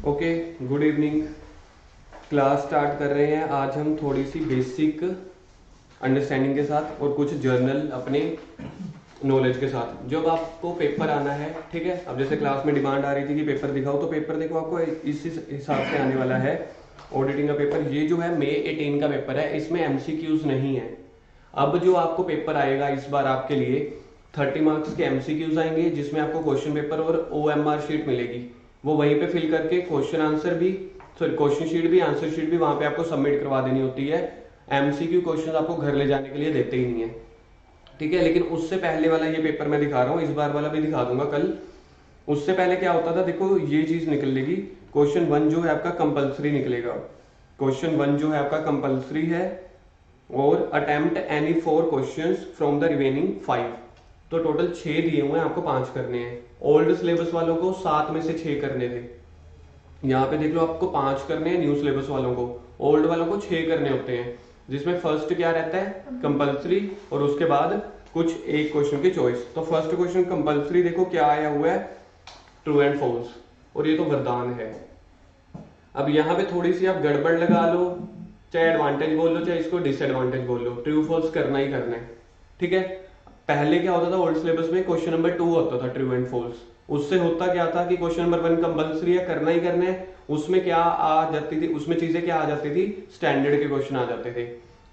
Okay, good evening. Class start कर रहे हैं। आज हम थोड़ी सी बेसिक अंडरस्टैंडिंग के साथ और कुछ जर्नल अपने नॉलेज के साथ। जब आपको पेपर आना है, ठीक है, अब जैसे क्लास में डिमांड आ रही थी कि पेपर दिखाओ, तो पेपर देखो आपको इस हिसाब से आने वाला है। ऑडिटिंग का पेपर ये जो है मई 18 का पेपर है, इसमें एमसीक्यूज नहीं है। अब जो आपको पेपर आएगा इस बार आपके लिए 30 मार्क्स के एमसीक्यूज आएंगे, जिसमें आपको क्वेश्चन पेपर और ओएमआर शीट मिलेगी। वो वहीं पे फिल करके क्वेश्चन आंसर भी, सॉरी क्वेश्चन शीट भी, आंसर शीट भी वहां पे आपको सबमिट करवा देनी होती है। एमसीक्यू क्वेश्चन आपको घर ले जाने के लिए देते ही नहीं है, ठीक है। लेकिन उससे पहले वाला ये पेपर मैं दिखा रहा हूँ, इस बार वाला भी दिखा दूंगा कल। उससे पहले क्या होता था, देखो ये चीज निकलेगी। क्वेश्चन 1 जो है आपका कंपल्सरी निकलेगा। क्वेश्चन 1 जो है आपका कंपल्सरी है, और attempt any 4 questions from the remaining 5। तो टोटल 6 दिए हुए हैं, आपको 5 करने हैं। ओल्ड सिलेबस वालों को 7 में से 6 करने थे। यहाँ पे देख लो, आपको 5 करने हैं न्यू सिलेबस वालों को, ओल्ड वालों को 6 करने होते हैं। जिसमें फर्स्ट क्या रहता है, कंपल्सरी, और उसके बाद कुछ एक क्वेश्चन की चॉइस। तो फर्स्ट क्वेश्चन कंपल्सरी देखो क्या आया हुआ है, ट्रू एंड फॉल्स, और ये तो वरदान है। अब यहाँ पे थोड़ी सी आप गड़बड़ लगा लो, चाहे एडवांटेज बोल लो चाहे इसको डिसएडवांटेज बोल लो, ट्रू फॉल्स करना ही करना है, ठीक है। पहले क्या होता था ओल्ड सिलेबस में, क्वेश्चन नंबर 2 होता था ट्रू एंड फॉल्स। उससे होता क्या था कि क्वेश्चन नंबर 1 कंपल्सरी है, करना ही करना है। उसमें क्या आ जाती थी, उसमें चीजें क्या आ जाती थी, स्टैंडर्ड के क्वेश्चन आ जाते थे।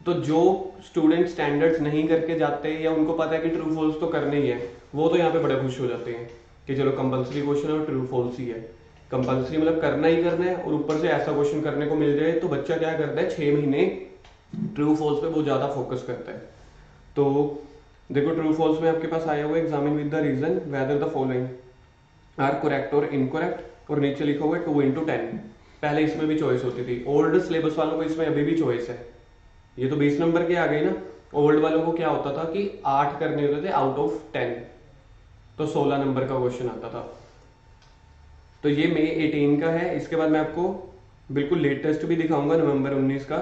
तो जो स्टूडेंट स्टैंडर्ड्स नहीं करके जाते, या उनको पता है कि ट्रू फॉल्स तो करने ही है, वो तो यहाँ पे बड़े खुश हो जाते हैं कि चलो कंपल्सरी क्वेश्चन और ट्रू फॉल्स ही है। कंपल्सरी मतलब करना ही करना है, और ऊपर से ऐसा क्वेश्चन करने को मिल जाए, तो बच्चा क्या करता है, 6 महीने ट्रू फॉल्स पे बहुत ज्यादा फोकस करता है। तो देखो ट्रू फॉल्स में आपके पास आया हुआ examine with the reason whether the following are correct और इनकरेक्ट, और नीचे लिखा हुआ है 2 into 10। पहले इसमें भी चॉइस होती थी, ओल्ड सिलेबस वालों को इसमें अभी भी चॉइस है। ये तो 20 नंबर के आ गए ना। ओल्ड वालों को क्या होता था कि 8 करने होते थे आउट ऑफ 10, तो 16 नंबर का क्वेश्चन आता था। तो ये मई 18 का है। इसके बाद मैं आपको बिल्कुल लेटेस्ट भी दिखाऊंगा, नवंबर 19 का।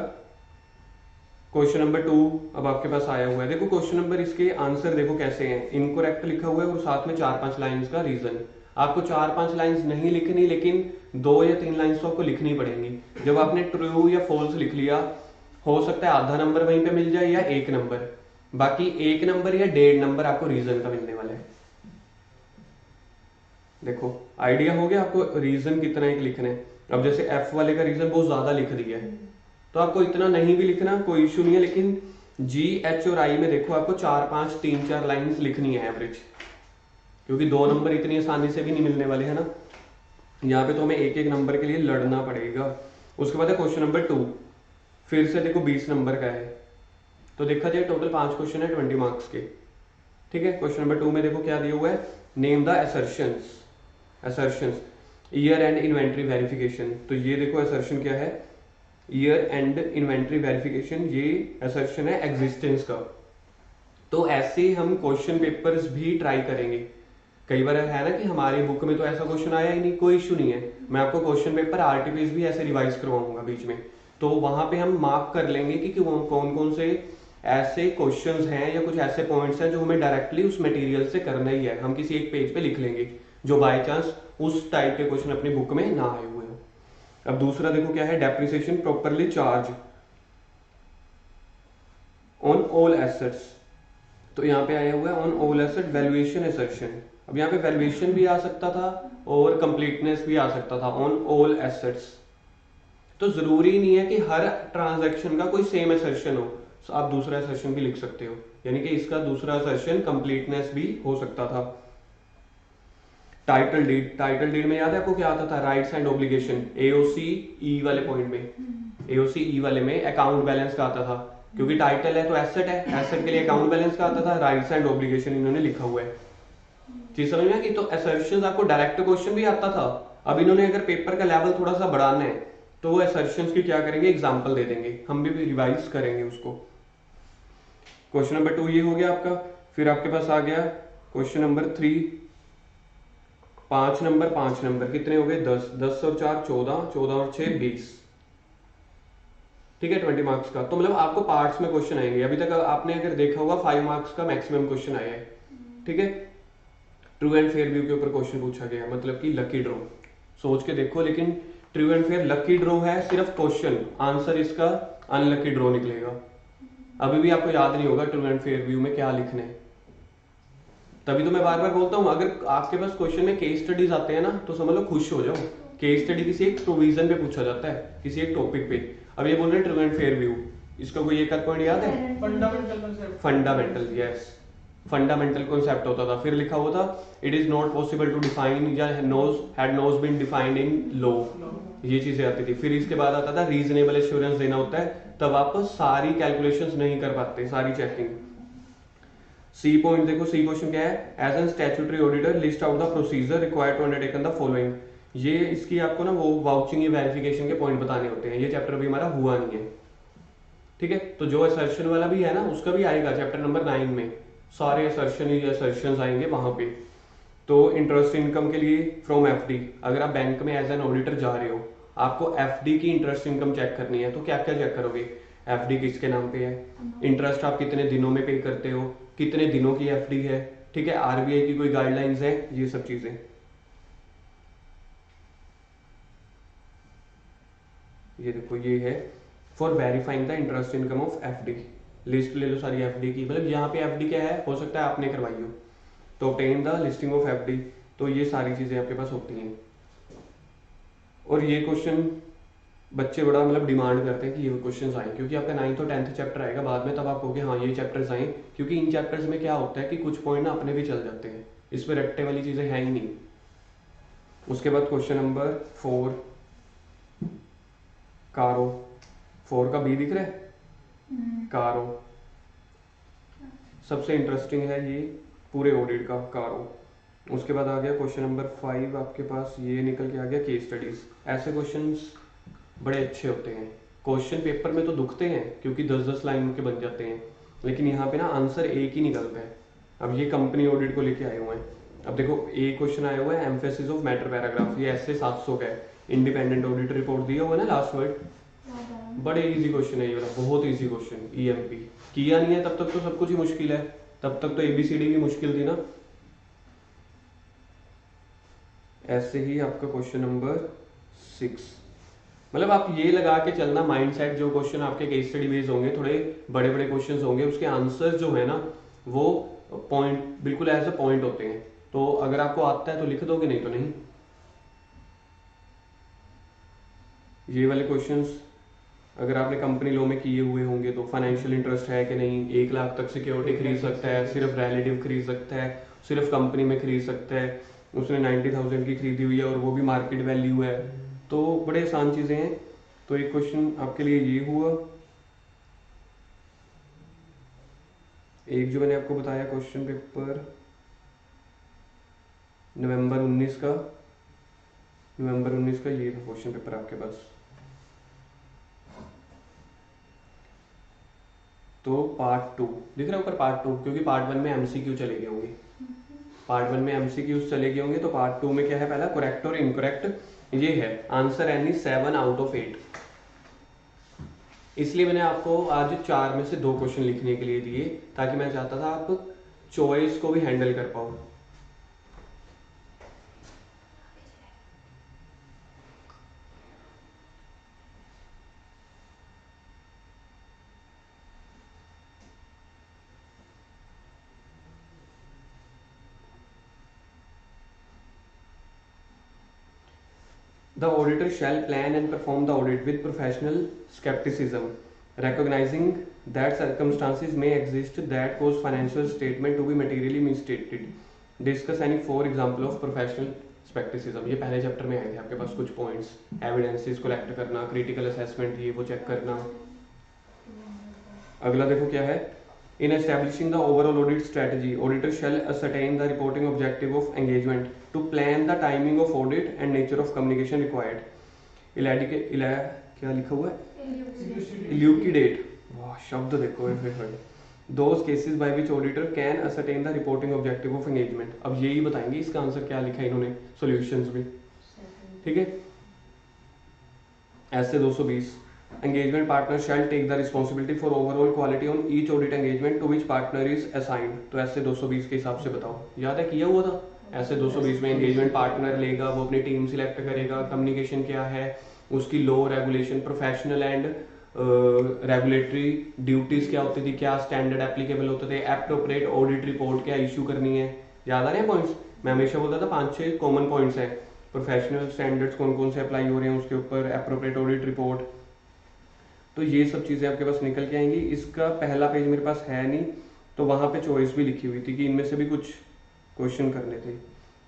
क्वेश्चन नंबर 2 अब आपके पास आया हुआ है। देखो क्वेश्चन नंबर, इसके आंसर देखो कैसे हैं, इनकरेक्ट लिखा हुआ है और साथ में 4-5 लाइंस का रीजन। आपको 4-5 लाइंस नहीं लिखनी, लेकिन 2 या 3 लाइंस तो आपको लिखनी पड़ेंगी। जब आपने ट्रू या फॉल्स लिख लिया, हो सकता है आधा नंबर वहीं पे मिल जाए या 1 नंबर, बाकी 1 नंबर या 1.5 नंबर आपको रीजन का मिलने वाला है। देखो आइडिया हो गया आपको रीजन कितना एक लिखना है। अब जैसे एफ वाले का रीजन बहुत ज्यादा लिख दिया है, तो आपको इतना नहीं भी लिखना, कोई इशू नहीं है। लेकिन जी, एच और आई में देखो आपको 4-5, 3-4 लाइंस लिखनी है एवरेज, क्योंकि 2 नंबर इतनी आसानी से भी नहीं मिलने वाले हैं ना। यहाँ पे तो हमें एक एक नंबर के लिए लड़ना पड़ेगा। उसके बाद है क्वेश्चन नंबर 2, फिर से देखो 20 नंबर का है। तो देखा जाए टोटल 5 क्वेश्चन है 20 मार्क्स के, ठीक है। क्वेश्चन नंबर 2 में देखो क्या दिया हुआ है, name the assertions. Assertions, year and inventory verification. तो ये देखो असर्शन क्या है, ईयर एंड इन्वेंट्री वेरिफिकेशन, ये असर्शन है एग्जिस्टेंस का। तो ऐसे हम क्वेश्चन पेपर्स भी ट्राई करेंगे। कई बार है ना कि हमारी बुक में तो ऐसा क्वेश्चन आया ही नहीं, कोई इशू नहीं है, मैं आपको क्वेश्चन पेपर आरटीपीएस भी ऐसे रिवाइज करवाऊंगा बीच में। तो वहां पे हम मार्क कर लेंगे कि कौन कौन से ऐसे क्वेश्चंस हैं या कुछ ऐसे पॉइंट्स हैं जो हमें डायरेक्टली उस मटेरियल से करना ही है। हम किसी एक पेज पे लिख लेंगे जो बाय चांस उस टाइप के क्वेश्चन अपनी बुक में ना आए हुए हो। अब दूसरा देखो क्या है, depreciation properly charge on all assets. तो यहाँ पे आया हुआ है on all asset valuation assertion. अब यहाँ पे वैल्यूएशन भी आ सकता था और कंप्लीटनेस भी आ सकता था, ऑन ऑल एसेट्स। तो जरूरी नहीं है कि हर ट्रांजैक्शन का कोई सेम असर्शन हो, तो आप दूसरा असर्शन भी लिख सकते हो, यानी कि इसका दूसरा असर्शन कंप्लीटनेस भी हो सकता था। टाइटल डीड, टाइटल डीड में याद है आपको क्या आता था, राइट्स एंड ऑब्लिगेशन। एओसी ई वाले पॉइंट में, एओसी ई वाले में अकाउंट बैलेंस का आता था, क्योंकि टाइटल है तो एसेट है, एसेट के लिए अकाउंट बैलेंस का आता था, राइट्स एंड ऑब्लिगेशन इन्होंने लिखा हुआ है। चीज समझ में आ गई। तो असर्शंस आपको डायरेक्ट क्वेश्चन भी आता था। अब इन्होंने अगर पेपर का लेवल थोड़ा सा बढ़ाना है, तो वो असर्शंस की क्या करेंगे, एग्जांपल दे देंगे, हम भी रिवाइज करेंगे उसको। क्वेश्चन नंबर 2 ये हो गया आपका। फिर आपके पास आ गया क्वेश्चन नंबर 3, 5 नंबर कितने हो गए, 10, 10 और 4 14, 14 और 6 20, ठीक है, 20 मार्क्स का। तो मतलब आपको पार्ट्स में क्वेश्चन आएंगे। अभी तक आपने अगर देखा होगा 5 मार्क्स का मैक्सिमम क्वेश्चन आया है, ठीक है। ट्रू एंड फेयर व्यू के ऊपर क्वेश्चन पूछा गया, मतलब कि लकी ड्रॉ, सोच के देखो। लेकिन true and fair lucky draw है, सिर्फ क्वेश्चन आंसर इसका अनलकी ड्रॉ निकलेगा। अभी भी आपको याद नहीं होगा ट्रू एंड फेयर व्यू में क्या लिखना है, तभी तो मैं बार बार बोलता हूँ अगर आपके पास क्वेश्चन में केस स्टडीज आते हैं ना तो समझ लो खुश हो जाओ। केस स्टडी किसी एक प्रोविजन पे पूछा जाता है, किसी एक टॉपिक पे। अब ये बोल रहे हैं ट्रू एंड फेयर व्यू, इसका कोई एक पॉइंट याद है? फंडामेंटल, यस, फंडामेंटल कॉन्सेप्ट होता था। फिर लिखा हुआ था it is not possible to define या had nose been defined in law, ये चीजें आती थी। फिर इसके बाद आता था रीजनेबल एश्योरेंस देना होता है, तब आप सारी कैलकुलेशंस नहीं कर पाते, सारी चेकिंग। सी पॉइंट देखो, सी क्वेश्चन क्या है, as an statutory auditor list out the procedure required to undertaken the following. ये इसकी आपको ना वो वाउचिंग या वेरिफिकेशन के पॉइंट बताने होते हैं। ये चैप्टर भी हमारा हुआ नहीं है, ठीक है। तो जो असर्शन वाला भी है ना उसका भी आएगा चैप्टर नंबर 9 में, सारे असर्शन ही असर्शन आएंगे वहां पे। तो इंटरेस्ट इनकम के लिए फ्रॉम एफडी, अगर आप बैंक में एज एन ऑडिटर जा रहे हो, आपको एफडी की इंटरेस्ट इनकम चेक करनी है, तो क्या क्या चेक करोगे? एफडी किसके नाम पे है, इंटरेस्ट आप कितने दिनों में पे करते हो, कितने दिनों की एफडी है, ठीक है, आरबीआई की कोई गाइडलाइंस है, ये सब चीजें। ये देखो ये है for verifying the interest income of FD, list ले लो सारी एफडी की। मतलब यहाँ पे एफडी क्या है, हो सकता है आपने करवाई हो, तो obtain the listing of FD. तो ये सारी चीजें आपके पास होती हैं। और ये क्वेश्चन बच्चे बड़ा मतलब डिमांड करते हैं कि ये क्वेश्चंस आए, क्योंकि आपका 9th और 10th चैप्टर आएगा बाद में, तब आप कहोगे हाँ ये चैप्टर्स आए। क्योंकि इन चैप्टर्स में क्या होता है कि कुछ पॉइंट ना अपने भी चल जाते हैं, इसमें रट्टे वाली चीजें है ही नहीं। उसके बाद क्वेश्चन नंबर 4 कारो, 4 का बी दिख रहा है, कारो सबसे इंटरेस्टिंग है ये पूरे ऑडिट का कारो। उसके बाद आ गया क्वेश्चन नंबर 5 आपके पास, ये निकल के आ गया केस स्टडीज। ऐसे क्वेश्चंस बड़े अच्छे होते हैं, क्वेश्चन पेपर में तो दुखते हैं क्योंकि 10-10 लाइन के बन जाते हैं, लेकिन यहाँ पे ना आंसर एक ही निकलता है। अब ये कंपनी ऑडिट को लेके आए हुए हैं। अब देखो एक क्वेश्चन आया हुआ है एम्फेसिस ऑफ मैटर पैराग्राफ, ये ऐसे 700 का है, इंडिपेंडेंट ऑडिट रिपोर्ट दिया हुआ है ना लास्ट वर्ड, बड़े इजी क्वेश्चन है ये वाला, बहुत इजी क्वेश्चन। ईएमपी किया नहीं है तब तक तो सब कुछ ही मुश्किल है, तब तक तो एबीसीडी भी मुश्किल थी ना। ऐसे ही आपका क्वेश्चन नंबर 6, मतलब आप ये लगा के चलना माइंडसेट, जो क्वेश्चन आपके केस स्टडी बेस्ड होंगे, थोड़े बड़े बड़े क्वेश्चंस होंगे, उसके आंसर जो है ना वो पॉइंट बिल्कुल एज अ पॉइंट होते हैं। तो अगर आपको आता है तो लिख दोगे, नहीं तो नहीं। ये वाले क्वेश्चंस अगर आपने कंपनी लॉ में किए हुए होंगे तो फाइनेंशियल इंटरेस्ट है कि नहीं, 1 लाख तक सिक्योरिटी खरीद सकता है, सिर्फ रिलेटिव खरीद सकता है, सिर्फ कंपनी में खरीद सकता है, उसने 90,000 की खरीदी हुई है और वो भी मार्केट वैल्यू है, तो बड़े आसान चीजें हैं। तो एक क्वेश्चन आपके लिए ये हुआ। एक जो मैंने आपको बताया क्वेश्चन पेपर नवंबर 19 का, ये था क्वेश्चन पेपर आपके पास। तो पार्ट 2 दिख रहा है ऊपर, पार्ट 2, क्योंकि पार्ट 1 में एमसीक्यू चले गए होंगे, पार्ट 1 में एमसीक्यूज चले गए होंगे, तो पार्ट 2 में क्या है, पहला करेक्ट और इनकरेक्ट। ये है आंसर एनी 7 आउट ऑफ 8। इसलिए मैंने आपको आज 4 में से 2 क्वेश्चन लिखने के लिए दिए, ताकि मैं चाहता था आप चॉइस को भी हैंडल कर पाओ। The auditor shall plan and perform the audit with professional skepticism, recognizing that circumstances may exist that cause financial statement to be materially misstated. Discuss any 4 example of professional skepticism. ये पहले chapter में आए थे आपके पास कुछ points, evidences collect करना, critical assessment ये वो चेक करना। अगला देखो क्या है, in establishing the overall audit strategy, auditor shall ascertain the reporting objective of engagement to plan the timing of audit and nature of communication required. क्या लिखा हुआ है, elucidate, वाह शब्द देखो फिर those cases by which auditor can ascertain the reporting objective of engagement। अब यही बताएंगे इसका आंसर क्या लिखा है इन्होंने सॉल्यूशंस में, ठीक है। ऐसे 220 engagement partner shall take the responsibility for overall quality on each audit engagement to which partner is assigned। तो ऐसे 220 के हिसाब से बताओ, याद है किया हुआ था। ऐसे 220 में एंगेजमेंट पार्टनर लेगा, वो अपनी टीम सिलेक्ट करेगा, कम्युनिकेशन क्या है, उसकी law regulation, professional and regulatory duties क्या होती थी, क्या स्टैंडर्ड एप्लीकेबल होते थे, एप्रोप्रिएट ऑडिट रिपोर्ट क्या इशू करनी है। याद आ रहे हैं पॉइंट्स? मैं हमेशा बोलता था 5-6 कॉमन पॉइंट्स हैं। प्रोफेशनल स्टैंडर्ड्स कौन कौन से अप्लाई हो रहे हैं उसके ऊपर, एप्रोप्रिएट ऑडिट रिपोर्ट, तो ये सब चीज़ें आपके पास निकल के आएंगी। इसका पहला पेज मेरे पास है नहीं, तो वहाँ पे चॉइस भी लिखी हुई थी कि इनमें से भी कुछ क्वेश्चन करने थे।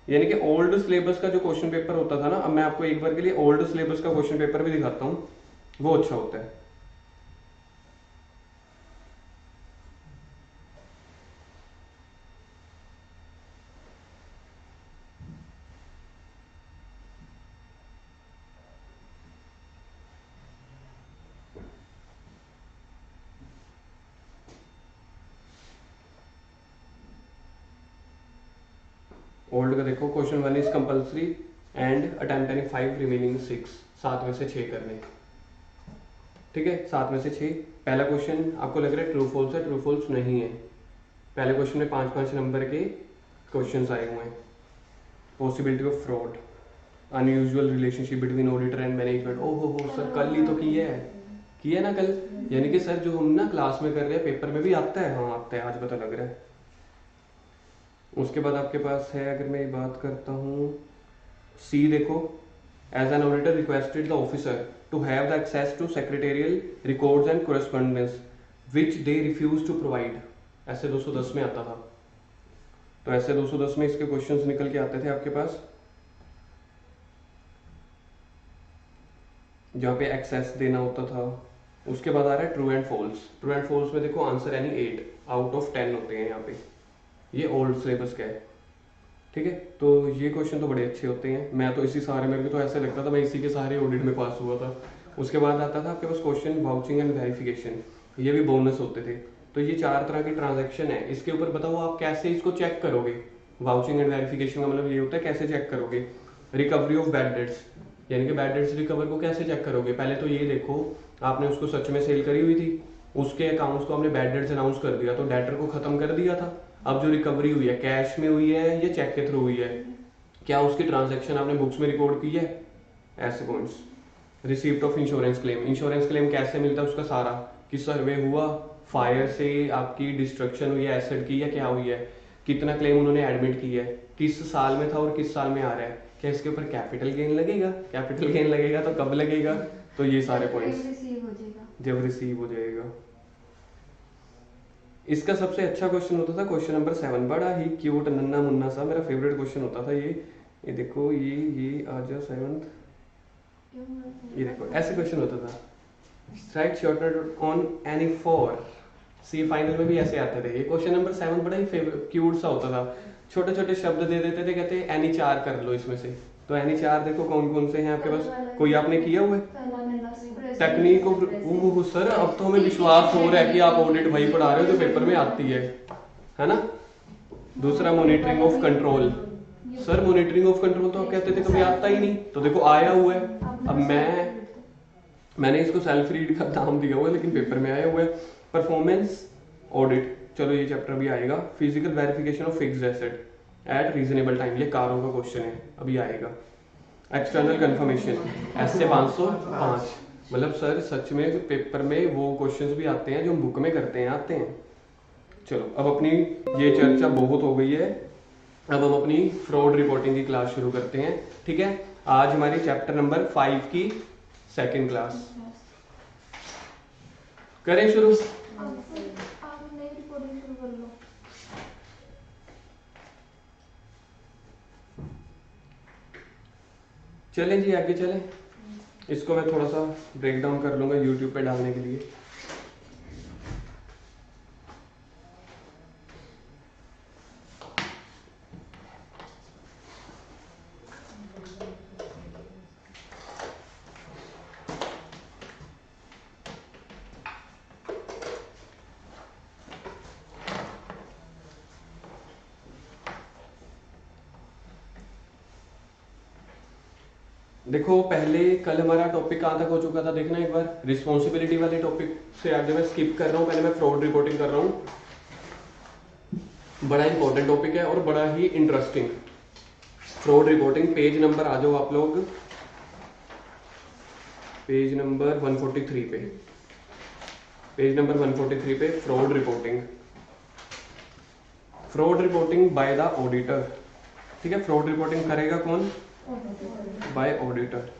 यानी कि ओल्ड सिलेबस का जो क्वेश्चन पेपर होता था ना, अब मैं आपको एक बार के लिए ओल्ड सिलेबस का क्वेश्चन पेपर भी दिखाता हूँ, वो अच्छा होता है। ओल्ड का देखो, question 1 is compulsory and attempt any 5 remaining 6, 7 में से 6 करने। ठीक है, 7 में से 6। पहला क्वेश्चन आपको लग रहा है ट्रू फॉल्स है, ट्रू फॉल्स नहीं है। पहले क्वेश्चन में 5-5 नंबर के क्वेश्चंस आए हुए हैं। Possibility of fraud, unusual relationship between auditor and management. ओहो हो सर, कल ही तो किया है ना कल। यानी कि सर जो हम ना क्लास में कर रहे हैं पेपर में भी आता है। हाँ आता है, आज पता लग रहा है। उसके बाद आपके पास है, अगर मैं बात करता हूँ सी, देखो, as an auditor requested the officer to have the access to secretarial records and correspondence which they refuse to provide. ऐसे 210 में आता था। तो ऐसे 210 में इसके क्वेश्चंस निकल के आते थे आपके पास, जहाँ पे एक्सेस देना होता था। उसके बाद आ रहा है true and false. True and false में देखो आंसर यानी 8 आउट ऑफ 10 होते हैं यहाँ पे। ये ओल्ड सिलेबस का है। ठीक है, तो ये क्वेश्चन तो बड़े अच्छे होते हैं। मैं तो इसी सहारे, मेरे को तो ऐसा लगता था मैं इसी के सहारे ऑडिट में पास हुआ था। उसके बाद आता था आपके पास क्वेश्चन वाउचिंग एंड वेरिफिकेशन, ये भी बोनस होते थे। तो ये 4 तरह की ट्रांजैक्शन है। इसके ऊपर बताओ आप कैसे इसको चेक करोगे। वाउचिंग एंड वेरिफिकेशन का मतलब ये होता है कैसे चेक करोगे। रिकवरी ऑफ बैड डेट्स, यानी कि बैड डेट्स रिकवर को कैसे चेक करोगे। पहले तो ये देखो, आपने उसको सच में सेल करी हुई थी, उसके अकाउंट्स को आपने बैड डेट्स अनाउंस कर दिया, तो डेटर को खत्म कर दिया था। अब जो रिकवरी हुई है, कैश में हुई है या चेक के थ्रू हुई है, क्या उसकी ट्रांजैक्शन आपने बुक्स में रिकॉर्ड की है, ऐसे points. Receipt of insurance claim, insurance claim कैसे मिलता है उसका सारा, कि सर्वे हुआ, फायर से आपकी डिस्ट्रक्शन हुई है एसेट की या क्या हुई है, कितना क्लेम उन्होंने एडमिट किया है, किस साल में था और किस साल में आ रहा है, क्या इसके ऊपर कैपिटल गेन लगेगा, कैपिटल गेन लगेगा तो कब लगेगा। तो ये सारे पॉइंट्स जब रिसीव हो जाएगा। इसका सबसे अच्छा क्वेश्चन होता था क्वेश्चन नंबर 7, बड़ा ही क्यूट नन्ना मुन्ना सा, मेरा फेवरेट क्वेश्चन होता था ये देखो, ये आ जाओ 7th, ये देखो ऐसे क्वेश्चन होता था। Right shortcut on any four, C final में भी ऐसे आते थे। ये क्वेश्चन नंबर 7 बड़ा ही क्यूट सा होता था। छोटे छोटे शब्द दे देते थे, कहते एनी 4 कर लो इसमें से। तो एनी 4 देखो कौन कौन से हैं आपके पास, कोई आपने किया हुआ है टेक्निक ऑफ सर, अब तो हमें विश्वास हो रहा है कि आप ऑडिट वही पढ़ा रहे हो जो पेपर में आती है ना। दूसरा monitoring of control, sir monitoring of control तो आप कहते थे कभी आता ही नहीं, तो देखो आया हुआ है। अब मैंने इसको सेल्फ रीड का नाम दिया हुआ है लेकिन पेपर में आया हुआ है। परफॉर्मेंस ऑडिट, चलो ये चैप्टर भी आएगा। Physical verification of fixed asset eight reasonable time, ये कारों का क्वेश्चन है, अभी आएगा। एक्सटर्नल कंफर्मेशन ऐसे 505, मतलब सर सच में पेपर में वो क्वेश्चंस भी आते हैं जो हम बुक में करते हैं, आते हैं। चलो अब अपनी ये चर्चा बहुत हो गई है, अब हम अपनी फ्रॉड रिपोर्टिंग की क्लास शुरू करते हैं। ठीक है, आज हमारी चैप्टर नंबर 5 की सेकंड क्लास करें शुरू। चलें जी आगे चलें। इसको मैं थोड़ा सा ब्रेक डाउन कर लूंगा यूट्यूब पे डालने के लिए। देखो पहले कल हमारा टॉपिक कहाँ तक हो चुका था, देखना एक बार। रिस्पॉन्सिबिलिटी वाले टॉपिक से आगे मैं स्किप कर रहा हूँ, पहले मैं फ्रॉड रिपोर्टिंग कर रहा हूँ। बड़ा इंपॉर्टेंट टॉपिक है और बड़ा ही interesting. Fraud reporting, page number आ जाओ आप लोग, पेज नंबर 143 पे, पेज नंबर 143 पे fraud reporting. Fraud reporting by the auditor, ठीक है। फ्रॉड रिपोर्टिंग करेगा कौन? Bye auditor.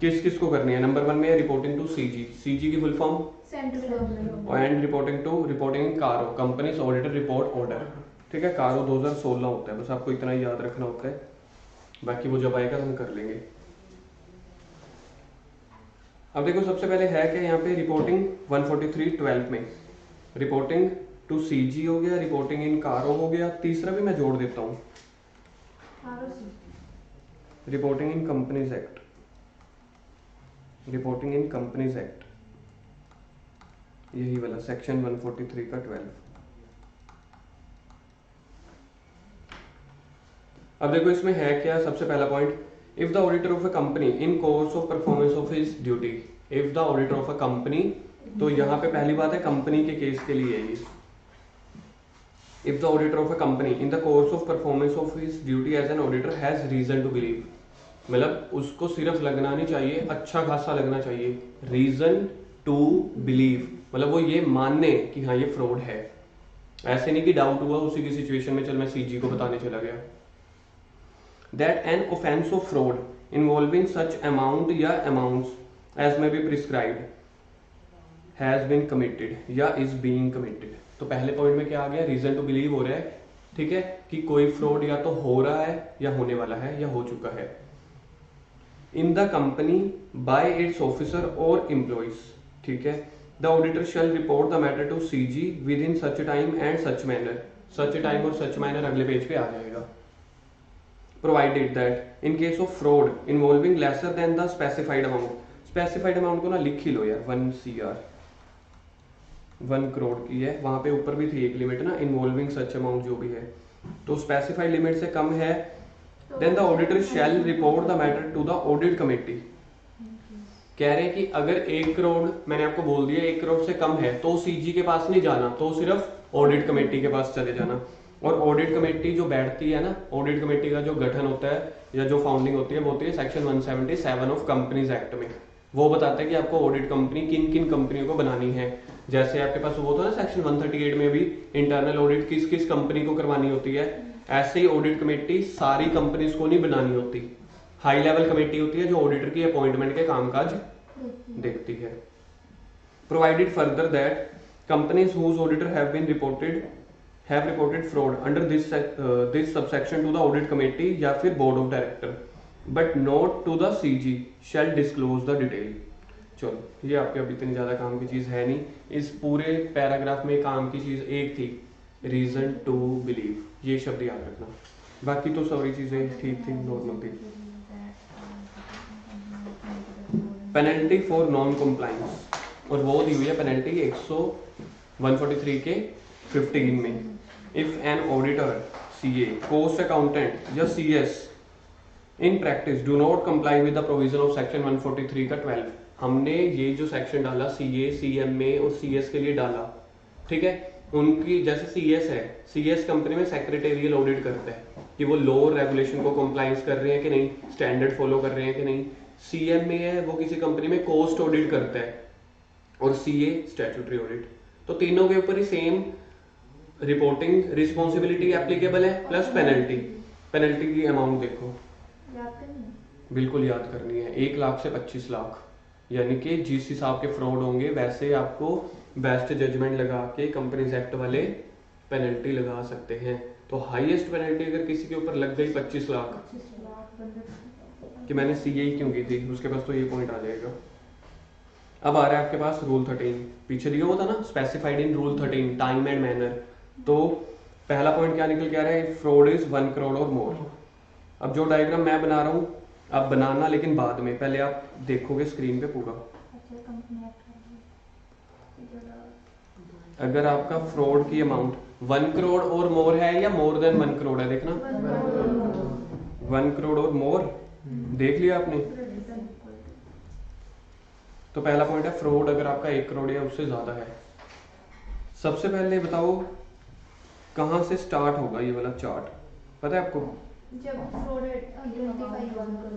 किस किस को करनी है? नंबर 1 में रिपोर्टिंग टू सीजी, सीजी की फुल फॉर्म एंड रिपोर्टिंग इन कारो, कंपनीज ऑडिटर रिपोर्ट ऑर्डर, ठीक है। कारो 2016 होता है, बस आपको इतना ही याद रखना होता है, बाकी वो जब आएगा हम कर लेंगे। अब देखो सबसे पहले है क्या यहाँ पे, रिपोर्टिंग 143/12 में रिपोर्टिंग टू सीजी हो गया, रिपोर्टिंग इन कारो हो गया, तीसरा भी मैं जोड़ देता हूँ, रिपोर्टिंग इन कंपनीज एक्ट, रिपोर्टिंग इन कंपनीज एक्ट, यही वाला सेक्शन 143 का 12। अब देखो इसमें है क्या, सबसे पहला point, if the auditor of a company in course of performance of his duty, if the auditor of a company, तो यहाँ पे पहली बात है कंपनी के केस के लिए ये, if the auditor of a company in the course of performance of his duty as an auditor has reason to believe, मतलब उसको सिर्फ लगना नहीं चाहिए, अच्छा खासा लगना चाहिए, रीजन टू बिलीव, मतलब वो ये मानने कि हाँ ये फ्रॉड है, ऐसे नहीं कि डाउट हुआ उसी की सिचुएशन में चल मैं सीजी को बताने चला गया। That an offence of fraud involving such amount या amounts as may be prescribed has been committed या इज बीइंग कमिटेड। तो पहले पॉइंट में क्या आ गया, रीजन टू बिलीव हो रहा है, ठीक है, कि कोई फ्रॉड या तो हो रहा है या होने वाला है या हो चुका है। In the company by its officer और एम्प्लॉइज, ठीक है। The auditor shall report the matter to CG within such time and such manner, such time और सच मैनर अगले पेज पे आ जाएगा। Provided that in case of fraud involving lesser than the specified amount, specified amount को ना लिख ही लो यार, 1 CR 1 crore की है, वहां पे ऊपर भी थी एक लिमिट ना, इन्वॉल्विंग सच अमाउंट जो भी है, तो स्पेसिफाइड लिमिट से कम है, then the auditor shall report the matter to the audit committee. कह रहे हैं कि अगर 1 करोड़, मैंने आपको बोल दिया 1 करोड़ से कम है तो सीजी के पास नहीं जाना, तो सिर्फ ऑडिट कमेटी के पास चले जाना। और ऑडिट कमेटी जो बैठती है ना, ऑडिट कमेटी का जो गठन होता है या जो फाउंडिंग होती है वो होती है सेक्शन 177 ऑफ कंपनीज एक्ट में, वो बताता है कि आपको ऑडिट कंपनी किन किन कंपनियों को बनानी है। जैसे आपके पास वो था ना सेक्शन 138 में भी इंटरनल ऑडिट किस किस कंपनी को करवानी होती है, ऐसे ही ऑडिट कमेटी सारी कंपनीज को नहीं बनानी होती, हाई लेवल कमेटी होती है जो ऑडिटर की अपॉइंटमेंट के कामकाज देखती है। Provided further that companies whose auditor have been reported fraud under this subsection to the audit committee या फिर board of director but not to the CG shall disclose the detail. चलो ये आपके अभी इतनी ज्यादा काम की चीज है नहीं, इस पूरे पैराग्राफ में काम की चीज एक थी, रीजन टू बिलीव, ये शब्द याद रखना, बाकी तो सारी चीजें ठीक थी, नॉर्मल थी। पेनल्टी फॉर नॉन कॉम्प्लायंस, और वो दी हुई है पेनल्टी 143 के 15 में। If an auditor, CA, cost accountant या CS in practice do not comply with the provision of section 143 का 12, हमने ये जो सेक्शन डाला सीए, सीएमए और सीएस के लिए डाला, ठीक है, उनकी जैसे सीएस है, सीएस कंपनी में सेक्रेटेरियल ऑडिट करता है कि वो लॉ और रेगुलेशन को कंप्लायंस कर रहे हैं कि नहीं, स्टैंडर्ड फॉलो कर रहे हैं कि नहीं। सीएमए है वो किसी कंपनी में कॉस्ट ऑडिट करता है, और सीए स्टैट्यूटरी ऑडिट, तो तीनों के ऊपर ही सेम रिपोर्टिंग रिस्पॉन्सिबिलिटी एप्लीकेबल है प्लस पेनल्टी। पेनल्टी की अमाउंट देखो, बिल्कुल याद करनी है, 1 लाख से 25 लाख, यानी कि जिस हिसाब के फ्रॉड होंगे वैसे आपको बेस्ट जजमेंट लगा के कंपनीज एक्ट वाले पेनल्टी लगा सकते हैं। तो हाईएस्ट पेनल्टी अगर किसी के ऊपर लग गई 25 लाख, कि मैंने सीए क्यों की थी, उसके पास तो ये पॉइंट आ जाएगा। अब आ रहा है आपके पास रूल 13, पीछे दिया हुआ था ना specified in rule 13 time and manner, तो पहला पॉइंट क्या निकल के आ रहा है, फ्रॉड इज 1 करोड़ और मोर। अब जो डायग्राम मैं बना रहा हूँ आप बनाना, लेकिन बाद में, पहले आप देखोगे स्क्रीन पे पूरा। अगर आपका फ्रॉड की अमाउंट 1 करोड़ और मोर है या मोर देन 1 करोड़ है, देखना 1 करोड़ और मोर, देख लिया आपने। तो पहला पॉइंट है फ्रॉड अगर आपका 1 करोड़ या उससे ज्यादा है। सबसे पहले बताओ कहां से स्टार्ट होगा ये वाला चार्ट, पता है आपको? जब फ्रॉड आइडेंटिफाई होगा,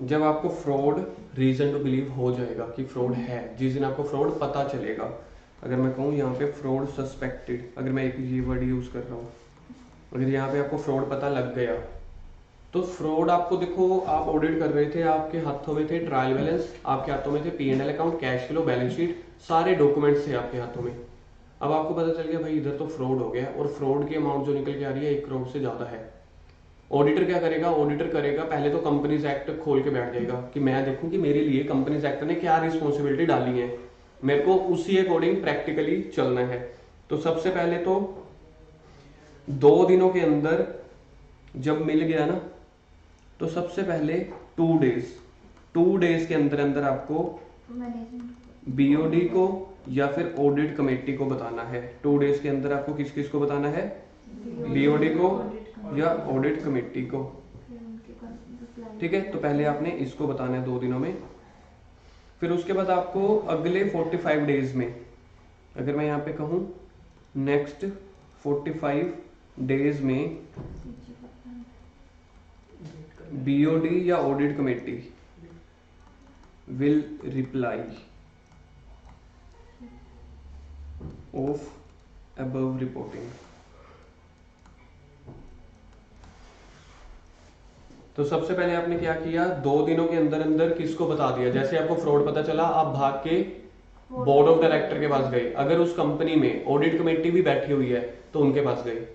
जब आपको फ्रॉड रीजन टू बिलीव हो जाएगा कि फ्रॉड है, जिस दिन आपको फ्रॉड पता चलेगा। अगर मैं कहूँ यहाँ पे फ्रॉड सस्पेक्टेड, अगर मैं एक ये वर्ड यूज कर रहा हूँ, अगर यहाँ पे आपको फ्रॉड पता लग गया तो फ्रॉड आपको, देखो आप ऑडिट कर रहे थे, आपके हाथों में थे ट्रायल बैलेंस, आपके हाथों में थे P&L account, cash flow, balance sheet, सारे डॉक्यूमेंट्स थे आपके हाथों में। अब आपको पता चल गया भाई इधर तो फ्रॉड हो गया और फ्रॉड की अमाउंट जो निकल के आ रही है 1 करोड़ से ज्यादा है। ऑडिटर क्या करेगा? ऑडिटर करेगा पहले तो कंपनीज एक्ट खोल के बैठ जाएगा कि मैं देखूं कि मेरे लिए कंपनीज एक्ट ने क्या रिस्पॉन्सिबिलिटी डाली है, मेरे को उसी अकॉर्डिंग प्रैक्टिकली चलना है। तो सबसे पहले तो 2 दिनों के अंदर जब मिल गया ना, तो सबसे पहले 2 डेज के अंदर अंदर आपको बीओडी को या फिर ऑडिट कमेटी को बताना है। 2 डेज के अंदर आपको किस किस को बताना है? बीओडी को या ऑडिट कमेटी को। ठीक है, तो पहले आपने इसको बताना है 2 दिनों में। फिर उसके बाद आपको अगले 45 डेज में, अगर मैं यहाँ पे कहूँ नेक्स्ट 45 डेज में बीओडी या audit committee will reply off above reporting. तो सबसे पहले आपने क्या किया? 2 दिनों के अंदर अंदर किसको बता दिया? जैसे आपको फ्रॉड पता चला, आप भाग के बोर्ड ऑफ डायरेक्टर के पास गए। अगर उस कंपनी में ऑडिट कमेटी भी बैठी हुई है तो उनके पास गए।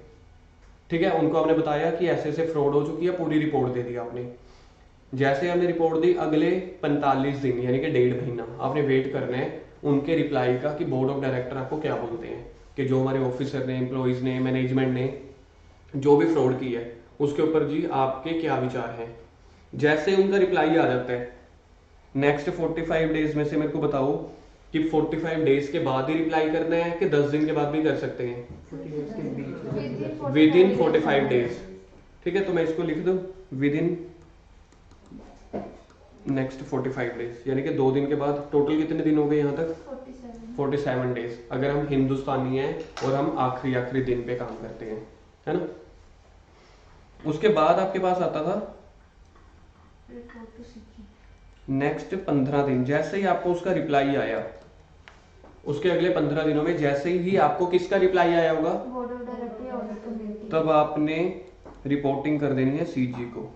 ठीक है, उनको आपने बताया कि ऐसे ऐसे फ्रॉड हो चुकी है, पूरी रिपोर्ट दे दी आपने। जैसे आपने रिपोर्ट दी, अगले 45 दिन यानी कि 1.5 महीना आपने वेट करना है उनके रिप्लाई का कि बोर्ड ऑफ डायरेक्टर आपको क्या बोलते हैं, कि जो हमारे ऑफिसर ने, एम्प्लॉइज ने, मैनेजमेंट ने जो भी फ्रॉड की है उसके ऊपर जी आपके क्या विचार हैं। जैसे उनका रिप्लाई आ जाता है, नेक्स्ट 45 डेज में से मेरे को बताओ कि 45 डेज के बाद ही रिप्लाई करना है कि 10 दिन के बाद भी कर सकते हैं? With in 45 days. ठीक है, तो मैं इसको लिख दूं विद इन नेक्स्ट 45 डेज, यानी कि 2 दिन के बाद। टोटल कितने दिन हो गए यहाँ तक? 47 डेज, अगर हम हिंदुस्तानी हैं और हम आखिरी दिन पे काम करते हैं, है ना। उसके बाद आपके पास आता था नेक्स्ट 15 दिन। जैसे ही आपको उसका रिप्लाई आया, उसके अगले 15 दिनों में जैसे ही आपको किसका रिप्लाई आया होगा, तब आपने रिपोर्टिंग कर देनी है सीजी को।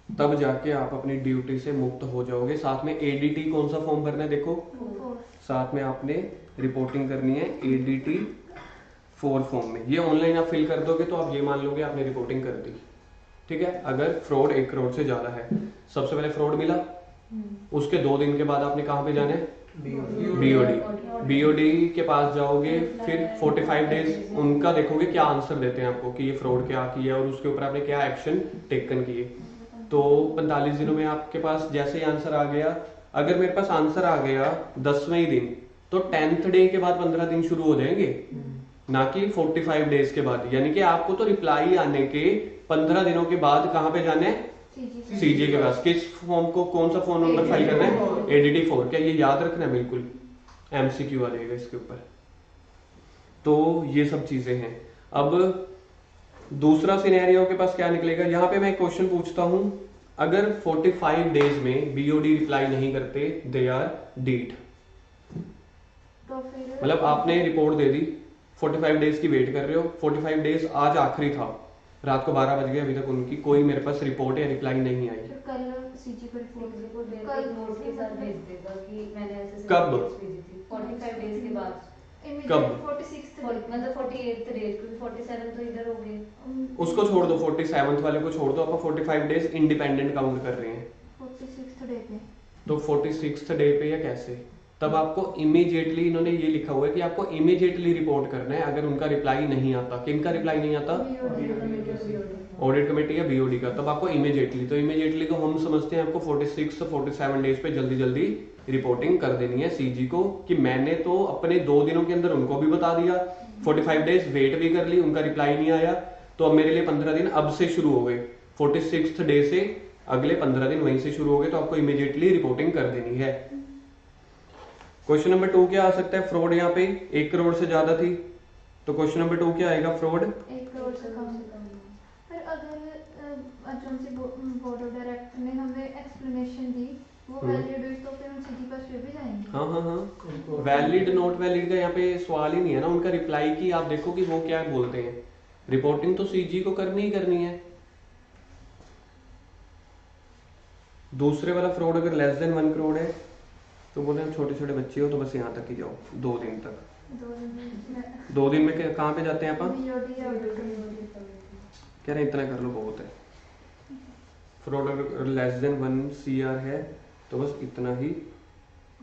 तब जाके आप अपनी ड्यूटी से मुक्त हो जाओगे। साथ में एडीटी कौन सा फॉर्म भरना है? देखो साथ में आपने रिपोर्टिंग करनी है एडीटी 4 फॉर्म में। ये ऑनलाइन आप फिल कर दोगे तो आप ये मान लोगे आपने रिपोर्टिंग कर दी। ठीक है, अगर फ्रॉड 1 करोड़ से ज्यादा है, सबसे पहले फ्रॉड मिला, उसके 2 दिन के बाद आपने कहाँ पे जाना है? बीओडी के पास जाओगे। फिर 45 डेज उनका देखोगे क्या आंसर देते हैं आपको कि ये फ्रॉड क्या किया और उसके ऊपर आपने क्या एक्शन टेकन किए। तो 45 दिनों में आपके पास जैसे ही आंसर आ गया, अगर मेरे पास आंसर आ गया 10वें दिन, तो 10th डे के बाद 15 दिन शुरू हो जाएंगे, ना कि 45 डेज के बाद। यानी कि आपको तो रिप्लाई आने के 15 दिनों के बाद कहाँ पे जाना है? सीजी के पास। किस फॉर्म को, कौन सा फोन नंबर फाइल करना है? एडीटी 4। क्या ये याद रखना है? बिल्कुल, एमसीक्यू आ जाएगा इसके ऊपर। तो ये सब चीजें हैं। अब दूसरा सिनेरियो के पास क्या निकलेगा? यहाँ पे मैं एक क्वेश्चन पूछता हूं, अगर 45 डेज में बीओडी रिप्लाई नहीं करते, दे आर डीड, मतलब आपने रिपोर्ट दे दी, 45 डेज की वेट कर रहे हो, 45 डेज आज आखिरी था, रात को 12 बज गए, अभी तक उनकी कोई मेरे पास रिपोर्ट या रिप्लाई नहीं आई। कल सीजी को रिपोर्ट कल नोट के साथ भेज देगा कि मैंने ऐसे कब? 45 डेज के बाद। कब? 46 मतलब 48th डेज, क्योंकि 47 तो इधर हो गए। उसको छोड़ दो, 47th वाले को छोड़ दो, आप 45 डेज इंडिपेंडेंट काउंट कर रहे हैं। 46th डे पे, तो 46th डे पे या कैसे? तब आपको इमीडिएटली, इन्होंने ये लिखा हुआ है कि आपको इमीडिएटली रिपोर्ट करना है अगर उनका रिप्लाई नहीं आता। किनका रिप्लाई नहीं आता? ऑडिट कमेटी या बीओडी का। तब आपको इमीडिएटली, तो इमीडिएटली को हम समझते हैं आपको 46 47 डेज पे जल्दी जल्दी रिपोर्टिंग कर देनी है सीजी को, कि मैंने तो अपने 2 दिनों के अंदर उनको भी बता दिया, 45 डेज वेट भी कर ली, उनका रिप्लाई नहीं आया, तो अब मेरे लिए 15 दिन अब से शुरू हो गए। 46th डे से अगले 15 दिन वहीं से शुरू हो गए, तो आपको इमीडिएटली रिपोर्टिंग कर देनी है। क्वेश्चन नंबर 2 क्या आ सकता है? फ्रॉड यहाँ पे 1 करोड़ से ज्यादा थी, तो क्वेश्चन नंबर 2 क्या आएगा? फ्रॉड 1 करोड़ से कम। पर अगर जो सी बोर्ड ऑफ डायरेक्टर ने हमें एक्सप्लेनेशन दी वो वैलिड हुई तो फिर हम सीधी पर फिर भी जाएंगे। हाँ हाँ हाँ, वैलिड नॉट वैलिड का यहाँ पे सवाल ही नहीं है ना। उनका रिप्लाई की आप देखो कि वो क्या बोलते हैं। रिपोर्टिंग तो सीजी को करनी ही करनी है। दूसरे वाला फ्रॉड अगर लेस देन 1 करोड़ है तो बोले हम छोटे छोटे बच्चे हो तो बस यहाँ तक ही जाओ 2 दिन तक। 2 दिन में कहाँ पे जाते हैं आप? कह रहे हैं इतना कर लो बहुत है। फ्रॉड अगर लेस देन 1 CR है तो बस इतना ही।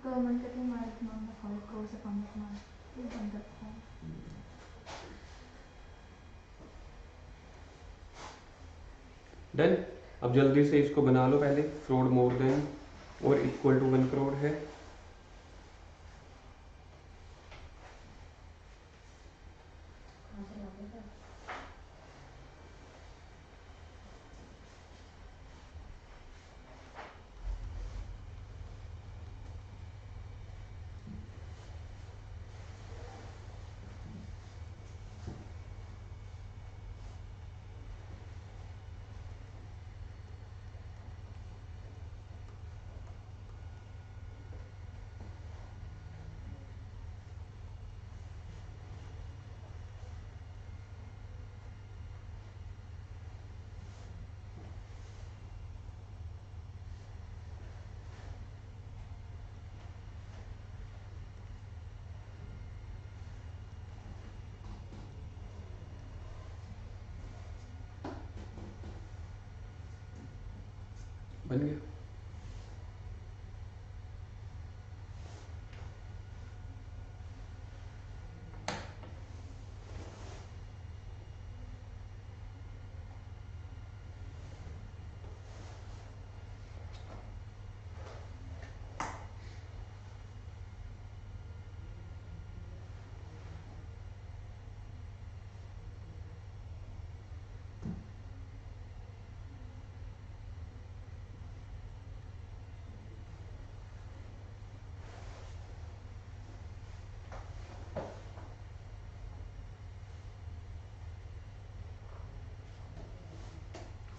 गवर्नमेंट का मार्क मांगना 5 करोड़ से कम मार्क ये बंद रखा है। डन। अब जल्दी से इसको बना लो पहले। फ्रॉड मोर देन और इक्वल टू 1 करोड़ है। बन गया।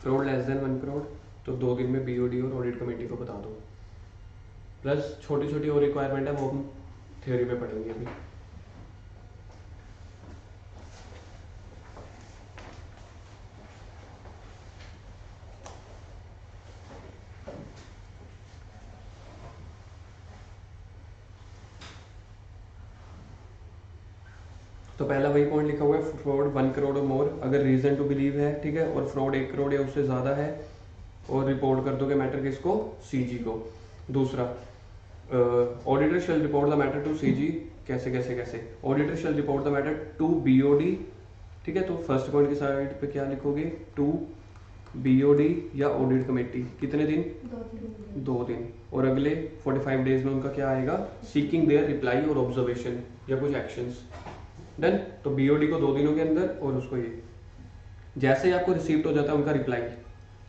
फ्रॉड लेस देन 1 करोड़ तो 2 दिन में BOD और ऑडिट कमेटी को बता दो। प्लस छोटी छोटी और रिक्वायरमेंट है वो हम थ्योरी में पढ़ेंगे अभी। तो पहला वही पॉइंट लिखा हुआ है, फ्रॉड 1 करोड़ और मोर अगर रीजन टू बिलीव है, ठीक है, और फ्रॉड 1 करोड़ या उससे ज्यादा है और रिपोर्ट कर दोगे मैटर किसको? CG को। दूसरा, auditor shall report the matter to CG। कैसे कैसे कैसे? Auditor shall report the matter to BOD, ठीक है। तो फर्स्ट पॉइंट की साइड पे क्या लिखोगे? टू BOD या ऑडिट कमेटी। कितने दिन? 2 दिन। और अगले 45 डेज में उनका क्या आएगा? सीकिंग देयर रिप्लाई और ऑब्जर्वेशन या कुछ एक्शंस। डन। तो BOD को 2 दिनों के अंदर और उसको ये जैसे ही आपको रिसीव्ड हो जाता है उनका रिप्लाई,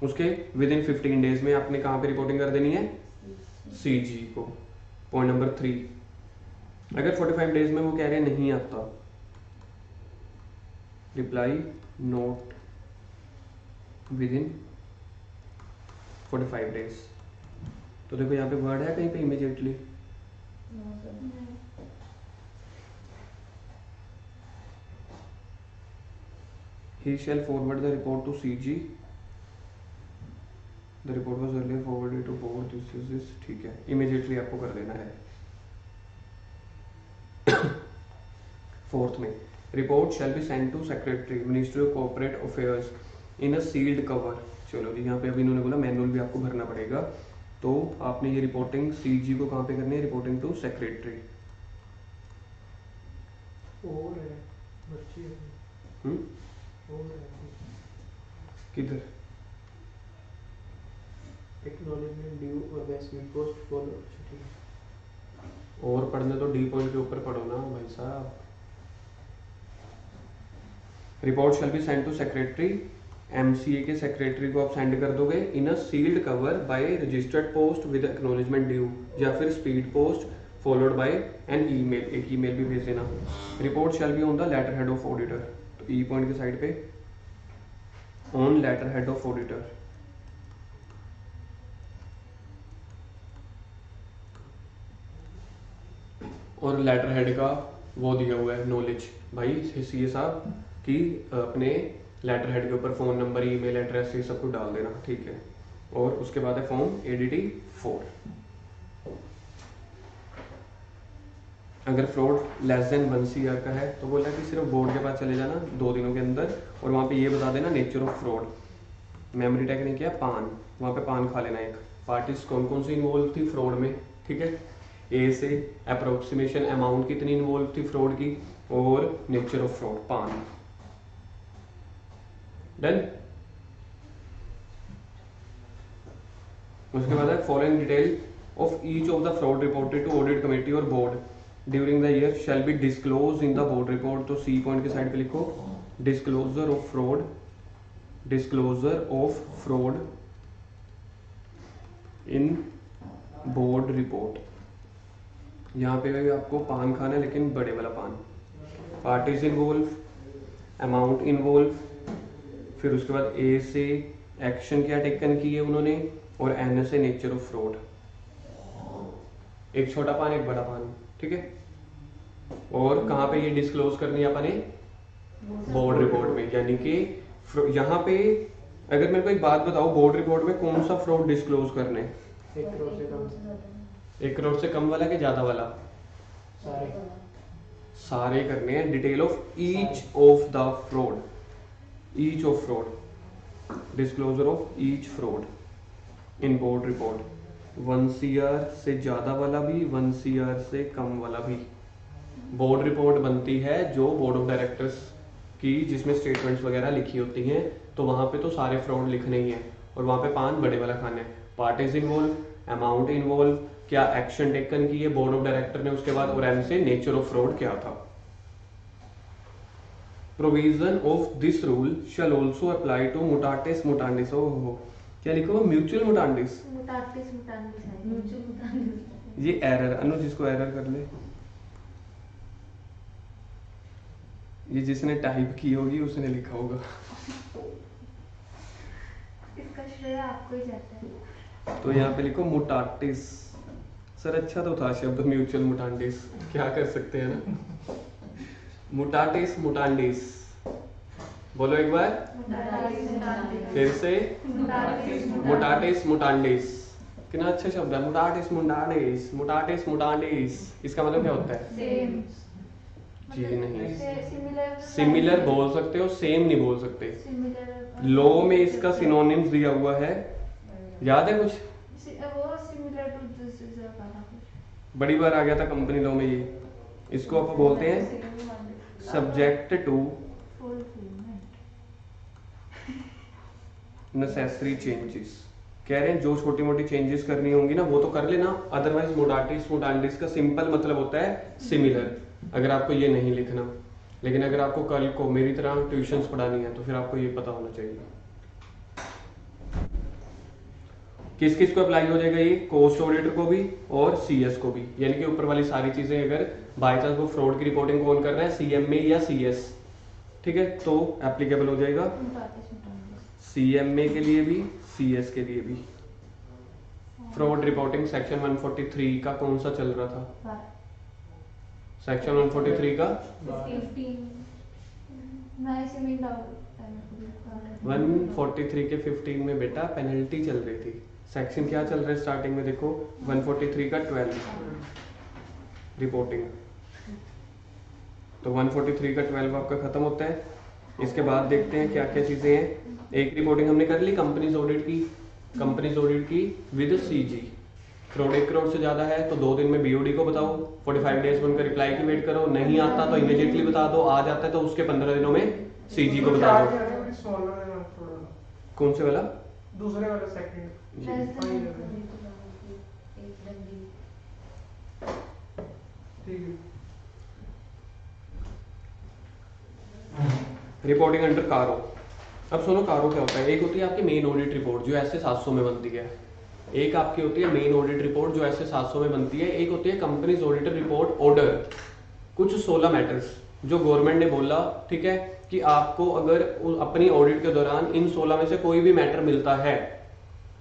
उसके विद इन 15 डेज में आपने कहाँ पे रिपोर्टिंग कर देनी है? CG को। पॉइंट नंबर 3, अगर 45 डेज में वो कह रहे नहीं आता, reply note with in 45 days. तो देखो यहाँ पे वर्ड है कहीं पे immediately? He shall forward the report to CG. The report was earlier forwarded to board. This ठीक है, immediately आपको कर देना है। फोर्थ में, report shall be sent to secretary Ministry of Corporate Affairs in a sealed cover। चलो जी, यहाँ पे अभी इन्होंने बोला मैनुअल भी आपको भरना पड़ेगा। तो आपने ये रिपोर्टिंग CG को कहाँ पे करनी है? Reporting to secretary. और है बच्ची किधर? एक्नॉलेजमेंट ड्यू और बेस्ट पोस्ट फॉलो। और पढ़ने तो डी पॉइंट के ऊपर पढ़ो ना भाई साहब। Report shall be send to secretary, MCA के सेक्रेटरी को आप सेंड कर दोगे in a sealed cover by registered post with acknowledgement due, या फिर speed post followed by an email, एक ईमेल भी भेज देना। Report shall be on the letter head of auditor, तो ई पॉइंट की साइड पे on letter head of auditor. और लेटर हेड का वो दिया हुआ है नॉलेज भाई सीए साहब कि अपने लेटर हेड के ऊपर फ़ोन नंबर, ईमेल एड्रेस, ये सब कुछ डाल देना, ठीक है। और उसके बाद है फॉर्म ADD 4। अगर फ्रॉड लेस देन 1 CR का है तो बोला कि सिर्फ बोर्ड के पास चले जाना 2 दिनों के अंदर, और वहाँ पे ये बता देना nature of fraud. Memory tag ने किया पान, वहाँ पे पान खा लेना एक। पार्टीज कौन कौन सी इन्वॉल्व थी फ्रॉड में, ठीक है। ए से अप्रोक्सीमेशन अमाउंट कितनी इन्वॉल्व थी फ्रॉड की, और नेचर ऑफ फ्रॉड पान। डन। उसके बाद है following detail of each of the fraud reported to audit committee और board during the year shall be disclose in the board report. तो सी पॉइंट के साइड पे लिखो disclosure of fraud, disclosure of fraud in board report. यहाँ पे भी आपको पान खाना है, लेकिन बड़े वाला पान। पार्टीज इन्वॉल्व, अमाउंट इन्वॉल्व, फिर उसके बाद ए से एक्शन क्या टेकन की है उन्होंने, और एन से नेचर ऑफ फ्रॉड। एक छोटा पान एक बड़ा पान, ठीक है। और कहाँ पे ये डिस्क्लोज करनी है अपने बोर्ड रिपोर्ट में, यानी कि यहाँ पे अगर मेरे को एक बात बताओ, बोर्ड रिपोर्ट में कौन सा फ्रॉड डिस्क्लोज करने, 1 करोड़ से कम। 1 करोड़ से कम वाला कि ज्यादा वाला? सारे सारे करने हैं। Detail of each of the fraud, each of fraud, disclosure of each fraud in board report. 1 CR से ज्यादा वाला भी, 1 CR से कम वाला भी। बोर्ड रिपोर्ट बनती है जो बोर्ड ऑफ डायरेक्टर्स की, जिसमें स्टेटमेंट्स वगैरह लिखी होती हैं, तो वहां पे तो सारे फ्रॉड लिखने ही हैं, और वहां पे पान बड़े वाला खाना है। पार्टीज इन्वॉल्व, अमाउंट इन्वॉल्व, क्या एक्शन टेकन की है बोर्ड ऑफ डायरेक्टर ने उसके बाद, और एन से नेचर ऑफ फ्रॉड क्या था। Provision of this rule shall also apply to mutatis mutandis. ओहो, क्या लिखो? म्यूचुअल मुटांडिस। मुटाटिस मुटांडिस है। म्यूचुअल मुताबिक ये एरर, अनुज जिसको एरर कर ले, ये जिसने टाइप की होगी उसने लिखा होगा। इसका श्रेय आपको ही जाता है। तो यहाँ पे लिखो मुटाटिस। सर अच्छा तो था शब्द म्यूचुअल मुटांडिस, क्या कर सकते हैं ना। मुटाटिस मुटांडिस, बोलो एक बार फिर से। मुटाटिस मुटांडिस, कितना अच्छा शब्द है। मुटाटिस मुटांडिस, मुटाटिस मुटांडिस, इसका मतलब क्या होता है? सेम। जी नहीं, सिमिलर सिमिलर बोल सकते हो, सेम नहीं बोल सकते। सिमिलर लॉ में इसका सिनोनिम्स दिया हुआ है, याद है कुछ? वो similar to this is a कुछ बड़ी बार आ गया था कंपनी लॉ में ये। इसको आप बोलते हैं subject to fulfilment. Necessary changes. कह रहे हैं जो छोटी मोटी चेंजेस करनी होंगी ना वो तो कर लेना, अदरवाइज मुटाटिस मुटांडिस का सिंपल मतलब होता है सिमिलर। अगर आपको ये नहीं लिखना, लेकिन अगर आपको कल को मेरी तरह ट्यूशंस पढ़ानी है तो फिर आपको ये पता होना चाहिए। किस किस को अप्लाई हो जाएगा ये? कॉस्ट ऑडिटर को भी और CS को भी, यानी कि ऊपर वाली सारी चीजें अगर बाय चांस वो फ्रॉड की रिपोर्टिंग कौन कर रहा है, CMA या CS, ठीक है, तो एप्लीकेबल हो जाएगा मुटाटिस मुटांडिस। CMA के लिए भी, CS के लिए भी। फ्रॉड रिपोर्टिंग सेक्शन 143 का कौन सा चल रहा था? सेक्शन 143 का 15 मैं इसे में डाउट 143 के 15 में बेटा पेनल्टी चल रही थी। सेक्शन क्या चल रहा है स्टार्टिंग में देखो, 143 का 12 रिपोर्टिंग। तो 143 का 12 आपका खत्म होता है। इसके बाद देखते हैं क्या क्या चीजें हैं। एक रिपोर्टिंग हमने कर ली कंपनीज ऑडिट की, कंपनीज ऑडिट की विद CG। फ्रॉड 1 करोड़ से ज्यादा है तो 2 दिन में BOD को बताओ, 45 डेज में उनका रिप्लाई की वेट करो, नहीं आता तो इमीडिएटली बता दो, आ जाता है तो उसके 15 दिनों में CG को बता दो। कौन से वाला? दूसरे वाला सेकंड ठीक है। रिपोर्टिंग अंडर कारो। अब सुनो कारो क्या होता है। एक होती है आपकी मेन ऑडिट रिपोर्ट जो ऐसे 700 में बनती है, एक आपकी होती है मेन ऑडिट रिपोर्ट जो ऐसे 700 में बनती है, एक होती है कंपनीज ऑडिटर रिपोर्ट ऑर्डर, कुछ 16 मैटर्स जो गवर्नमेंट ने बोला, ठीक है, कि आपको अगर अपनी ऑडिट के दौरान इन 16 में से कोई भी मैटर मिलता है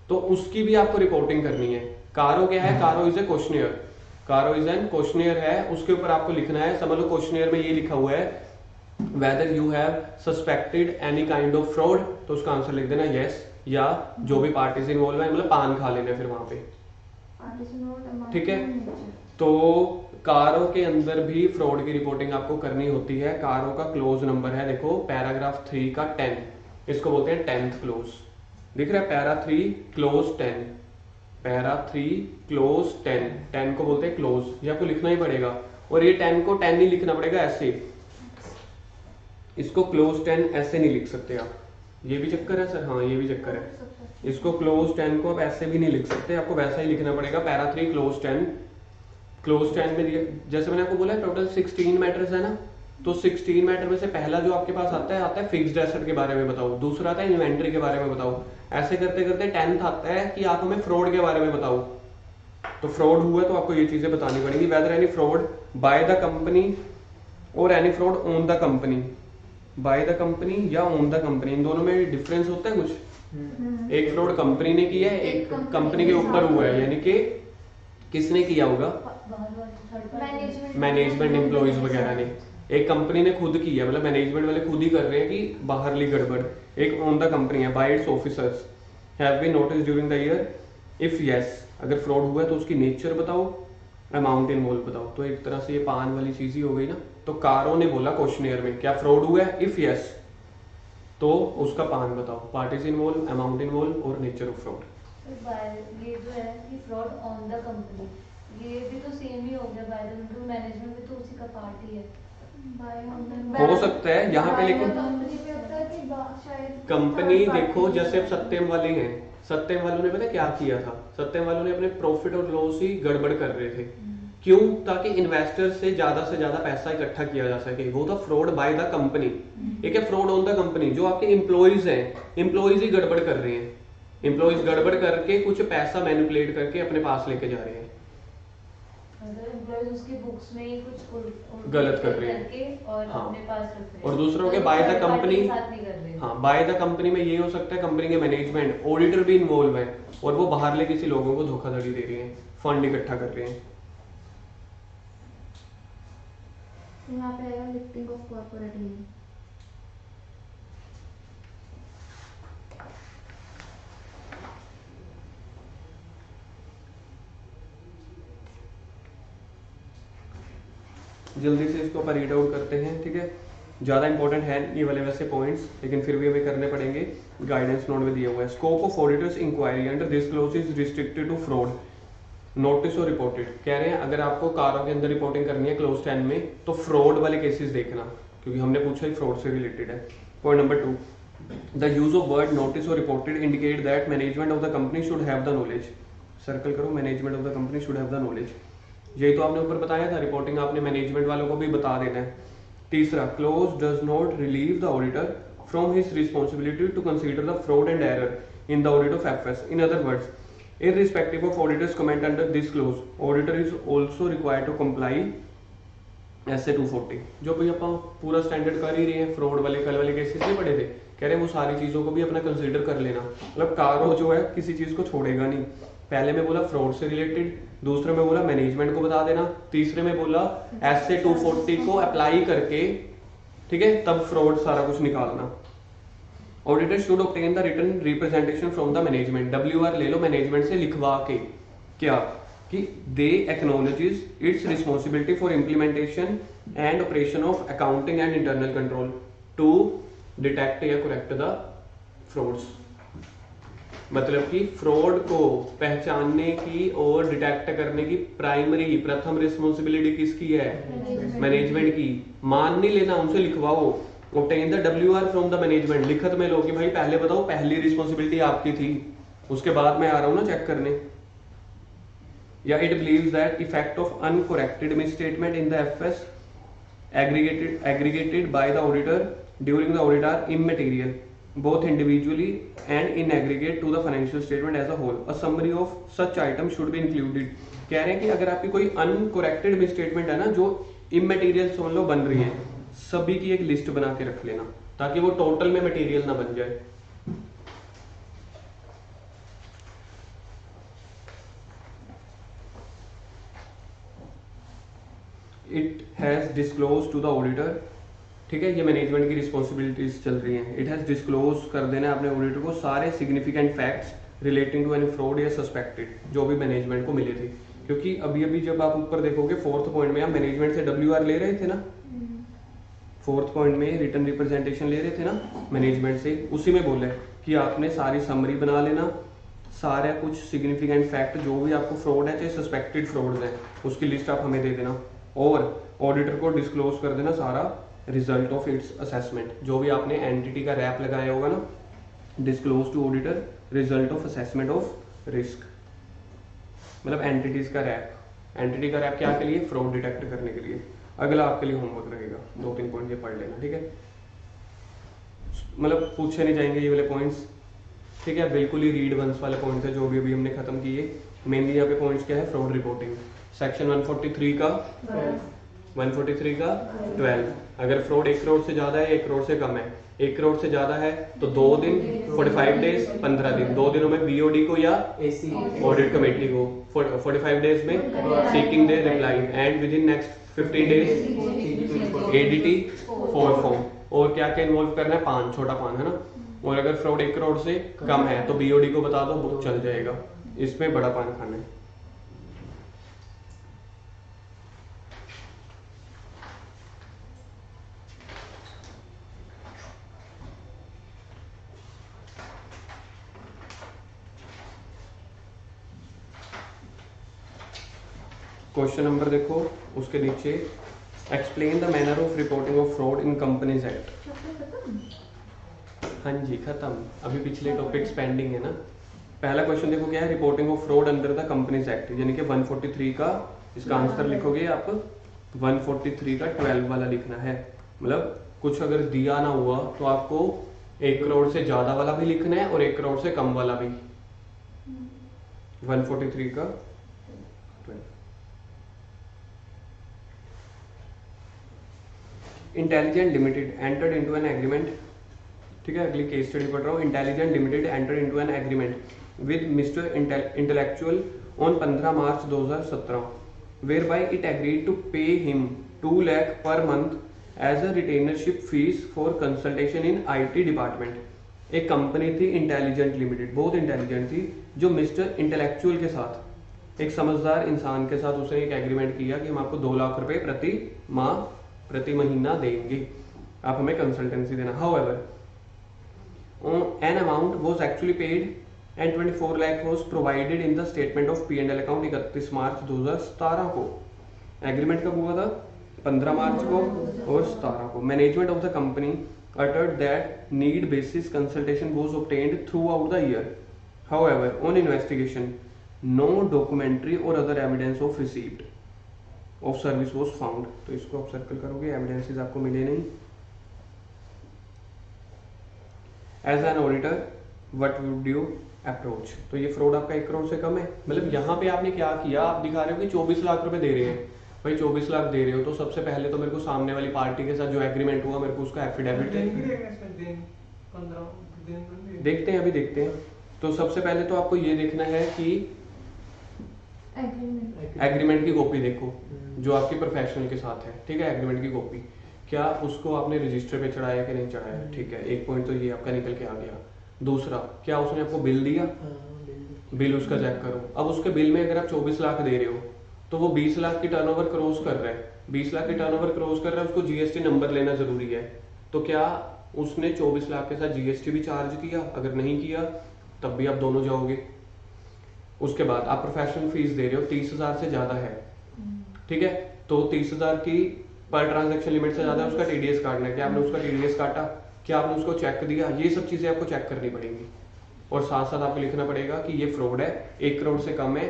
तो उसकी भी आपको रिपोर्टिंग करनी है। कारो क्या है? कारो इज ए क्वेश्चनियर, कारो इज एन क्वेश्चनियर है, उसके ऊपर आपको लिखना है। समझ लो क्वेश्चनियर में ये लिखा हुआ है whether you have suspected any kind of fraud, तो उसका आंसर लिख देना yes, या जो भी पार्टीज इन्वॉल्व है, मतलब पान खा लेना फिर वहां पे, ठीक है। तो कारो के अंदर भी फ्रॉड की रिपोर्टिंग आपको करनी होती है। कारो का क्लोज नंबर है, देखो पैराग्राफ 3 का 10, इसको बोलते हैं 10th क्लोज, दिख रहा है पैरा 3 क्लोज 10, पैरा 3 क्लोज 10, 10 को बोलते हैं क्लोज, ये आपको लिखना ही पड़ेगा। और ये 10 को 10 नहीं लिखना पड़ेगा ऐसे, इसको क्लोज 10 ऐसे नहीं लिख सकते आप, ये भी चक्कर है सर, हाँ ये भी चक्कर है। इसको क्लोज 10 को आप ऐसे भी नहीं लिख सकते, आपको वैसा ही लिखना पड़ेगा, पैरा 3 क्लोज 10। क्लोज 10 में जैसे मैंने आपको बोला टोटल 16 मैटर्स है ना, तो 16 मैटर में से पहला जो आपके पास आता है फिक्स्ड एसेट के बारे में बताओ, दूसरा आता है इन्वेंटरी के बारे में बताओ, ऐसे करते करते 10th आता है कि आप हमें फ्रॉड के बारे में बताओ। तो फ्रॉड हुआ तो आपको ये चीजें बतानी पड़ेंगी, whether any fraud by the company और any fraud on the company, by the company या ऑन द कंपनी, इन दोनों में डिफरेंस होता है कुछ। एक फ्रॉड कंपनी ने किया है, एक कंपनी के ऊपर हुआ है, यानी कि किसने किया होगा? मैनेजमेंट एम्प्लॉइज वगैरह ने। एक कंपनी ने खुद किया, मतलब मैनेजमेंट वाले खुद ही कर रहे हैं कि बाहरली गड़बड़। एक ऑन द कंपनी है, by its officers have been notice during the year, if yes, अगर फ्रॉड हुआ है तो उसकी नेचर बताओ, अमाउंट इन्वॉल्व बताओ। तो एक तरह से ये पान वाली चीज ही हो गई ना। तो कारो ने बोला क्वेश्चनियर में क्या फ्रॉड हुआ है, इफ यस तो उसका पान बताओ, पार्टीज इन्वॉल्व, अमाउंट इन्वॉल्व और नेचर ऑफ फ्रॉड। ये जो है कि फ्रॉड ऑन द कंपनी, ये भी तो सेम ही हो गया, बाय द मैनेजमेंट भी तो उसी का पार्ट ही है। हो सकता है यहाँ पे, लेकिन कंपनी देखो जैसे अब सत्यम वाले हैं, सत्यम वालों ने पता क्या किया था, सत्यम वालों ने अपने प्रॉफिट और लॉस ही गड़बड़ कर रहे थे। क्यों? ताकि इन्वेस्टर से ज्यादा पैसा इकट्ठा किया जा सके, वो था फ्रॉड बाय द कंपनी। एक है फ्रॉड ऑन द कंपनी, जो आपके एम्प्लॉइज हैं, एम्प्लॉइज ही गड़बड़ कर रहे हैं, एम्प्लॉइज गड़बड़ करके कुछ पैसा मैनिपुलेट करके अपने पास लेके जा रहे हैं, उसकी बुक्स में ही कुछ गलत कर रहे हैं और हाँ। अपने पास रख रहे हैं। और दूसरों के बाय द कंपनी, हाँ हाँ बाय द कंपनी में ये हो सकता है कंपनी के मैनेजमेंट ऑडिटर भी इन्वॉल्व है और वो बाहरले किसी लोगों को धोखाधड़ी दे रहे हैं, फंड इकट्ठा कर रहे हैं। यहाँ पे आएगा लिफ्टिंग ऑफ कॉर्पोरेट लिमिट। जल्दी से इसको रीड आउट करते हैं, ठीक है। ज़्यादा इंपॉर्टेंट है ये वाले वैसे पॉइंट्स, लेकिन फिर भी हमें करने पड़ेंगे, गाइडेंस नोट में दिया हुआ है। Scope of auditor's inquiry under this clause is restricted to fraud notice और रिपोर्टेड। कह रहे हैं अगर आपको कारों के अंदर रिपोर्टिंग करनी है क्लोज 10 में तो फ्रॉड वाले केसेस देखना, क्योंकि हमने पूछा ही फ्रॉड से रिलेटेड है। Point number 2, the use of word notice और reported indicate that management of the company should have the knowledge. Circle करो, management of the company should have the knowledge. यही तो आपने ऊपर बताया था, रिपोर्टिंग आपने मैनेजमेंट वालों को भी बता देना है। तीसरा, clause does not relieve the auditor from his responsibility to consider the fraud and error in the audit of FS. In other words, irrespective of auditor's comment under this clause, auditor is also required to comply ऐसे 240। जो भाई अपन पूरा standard कर ही रहे हैं, fraud वाले कल वाले केसेस भी पढ़े थे, कह रहे हैं वो सारी चीजों को भी अपना कंसीडर कर लेना। मतलब कारो जो है किसी चीज को छोड़ेगा नहीं। पहले में बोला फ्रॉड से रिलेटेड, दूसरे में बोला मैनेजमेंट को बता देना, तीसरे में बोला ऐसे 240 को अप्लाई करके, ठीक है, तब फ्रॉड सारा कुछ निकालना। Auditor should obtain the written representation from the management. WR ले लो मैनेजमेंट से लिखवा के, क्या कि they acknowledges its responsibility for implementation and operation of accounting and internal control to detect या करेक्ट द फ्रॉड्स। मतलब कि फ्रॉड को पहचानने की और डिटेक्ट करने की प्राइमरी प्रथम रिस्पॉन्सिबिलिटी किसकी है? मैनेजमेंट की। मान नहीं लेना, उनसे लिखवाओ। obtain the WR from the management, लिखत में लो कि भाई पहले बताओ पहली रिस्पॉन्सिबिलिटी आपकी थी, उसके बाद मैं आ रहा हूं ना चेक करने। या it believes that effect of uncorrected misstatement in the FS aggregated by the auditor during the audit are immaterial both individually and in aggregate to the financial statement as a whole. A summary of such item should be included. कह रहे हैं कि अगर आपकी कोई अनकोरेक्टेड misstatement है ना, जो इमटेरियल समझ लो बन रही है, सभी की एक लिस्ट बना के रख लेना ताकि वो टोटल में मटेरियल ना बन जाए. It has disclose to the auditor. ठीक है, ये मैनेजमेंट की रिस्पॉन्सिबिलिटीज चल रही हैं. इट हैज डिस्क्लोज कर देना अपने ऑडिटर को सारे significant facts relating to any fraud या सस्पेक्टेड जो भी मैनेजमेंट को मिले थे. क्योंकि अभी अभी जब आप ऊपर देखोगे 4th पॉइंट में आप मैनेजमेंट से WR ले रहे थे ना, 4th पॉइंट में रिटर्न रिप्रेजेंटेशन ले रहे थे ना मैनेजमेंट से, उसी में बोला है कि आपने सारी समरी बना लेना, सारा कुछ सिग्निफिकेंट फैक्ट जो भी आपको फ्रॉड है चाहे सस्पेक्टेड फ्रॉड है उसकी लिस्ट आप हमें दे देना और ऑडिटर को डिस्क्लोज कर देना सारा रिजल्ट ऑफ इट्स असेसमेंट. जो भी आपने एंटिटी का रैप लगाया होगा ना, disclose to auditor result of assessment of risk, मतलब एंटिटीज का रैप. एंटिटी का रैप क्या के लिए? फ्रॉड डिटेक्ट करने के लिए. अगला आपके लिए होमवर्क रहेगा, 2-3 पॉइंट ये पढ़ लेना. ठीक है, मतलब पूछे नहीं जाएंगे ये वाले पॉइंट्स. ठीक है, बिल्कुल ही रीड वंस वाले पॉइंट्स है जो भी अभी हमने खत्म किए. मेनली यहाँ पे पॉइंट्स क्या है? Fraud reporting. सेक्शन 143 का 12. अगर फ्रॉड 1 करोड़ से ज्यादा है, 1 करोड़ से कम है, 1 करोड़ से ज्यादा है तो 2 दिन, 45 डेज, 15 दिन, 2 दिनों में BOD को या ऑडिट कमेटी को, 45 डेज में seeking they reply and with in next 15 days ADT 4 form. और क्या क्या इन्वॉल्व करना है? 5, छोटा 5 है ना. और अगर फ्रॉड 1 करोड़ से कम है तो BOD को बता दो, चल जाएगा. इसमें बड़ा पान खाना है. क्वेश्चन नंबर देखो उसके नीचे, explain the manner of reporting of fraud in companies act. हाँ जी खत्म, अभी पिछले टॉपिक्स पेंडिंग है ना. पहला क्वेश्चन देखो क्या है? Reporting of fraud under the companies act, यानी कि 143 का इसका आंसर लिखोगे आप 143 का 12 वाला लिखना है. मतलब कुछ अगर दिया ना हुआ तो आपको 1 करोड़ से ज्यादा वाला भी लिखना है और 1 करोड़ से कम वाला भी. 143 का 12. Intelligent limited entered into an agreement. ठीक है, अगली केस स्टडी पढ़ रहा हूँ. Intelligent limited entered into an agreement with mister intellectual on 15 March 2017 whereby it agreed to pay him 2 lakh per month as a retainership fees for consultation in IT department. एक company थी intelligent limited, बहुत intelligent थी, जो mister intellectual के साथ, एक समझदार इंसान के साथ उसने एक एग्रीमेंट किया कि हम आपको 2 लाख रुपए प्रति महीना देंगे, आप हमें कंसल्टेंसी देना. However an amount was actually paid and 24 lakh was provided in the statement of P&L account 31 मार्च 2017 को. एग्रीमेंट कब हुआ था? 15 मार्च को और 17 को. Management of the company uttered that need basis consultation was obtained throughout the year. However, on investigation, no documentary or other evidence of receipt of service was found. तो इसको आप सर्कल करोगे, एविडेंसेस आपको मिले नहीं. As an auditor what would you approach? तो ये fraud आपका 1 करोड़ से कम है. मतलब यहाँ पे आपने क्या किया, आप दिखा रहे हो कि 24 लाख रुपए दे रहे हैं. भाई 24 लाख दे रहे हो तो सबसे पहले तो मेरे को सामने वाली पार्टी के साथ जो एग्रीमेंट हुआ मेरे को उसका एफिडेविट देखते हैं, अभी देखते हैं. तो सबसे पहले तो आपको ये देखना है कि एग्रीमेंट की कॉपी देखो जो आपकी प्रोफेशनल के साथ है. ठीक है, एग्रीमेंट की कॉपी क्या उसको आपने रजिस्टर पे चढ़ाया कि नहीं चढ़ाया. ठीक है, एक पॉइंट तो ये आपका निकल के आ गया. दूसरा, क्या उसने आपको बिल दिया? बिल उसका चेक करो. अब उसके बिल में अगर आप 24 लाख दे रहे हो तो वो 20 लाख की टर्नओवर क्रॉस कर रहा है. 20 लाख की टर्नओवर क्रॉस कर रहा है, उसको GST नंबर लेना जरूरी है. तो क्या उसने 24 लाख के साथ GST भी चार्ज किया? अगर नहीं किया तब भी आप दोनों जाओगे. उसके बाद आप प्रोफेशनल फीस दे रहे हो 30,000 से ज्यादा है. ठीक है, तो 30,000 की पर ट्रांजैक्शन लिमिट से ज्यादा है, उसका TDS काटना है. क्या आपने उसका TDS काटा? क्या आपने उसको चेक दिया? ये सब चीजें आपको चेक करनी पड़ेंगी. और साथ साथ आपको लिखना पड़ेगा कि ये फ्रॉड है, 1 करोड़ से कम है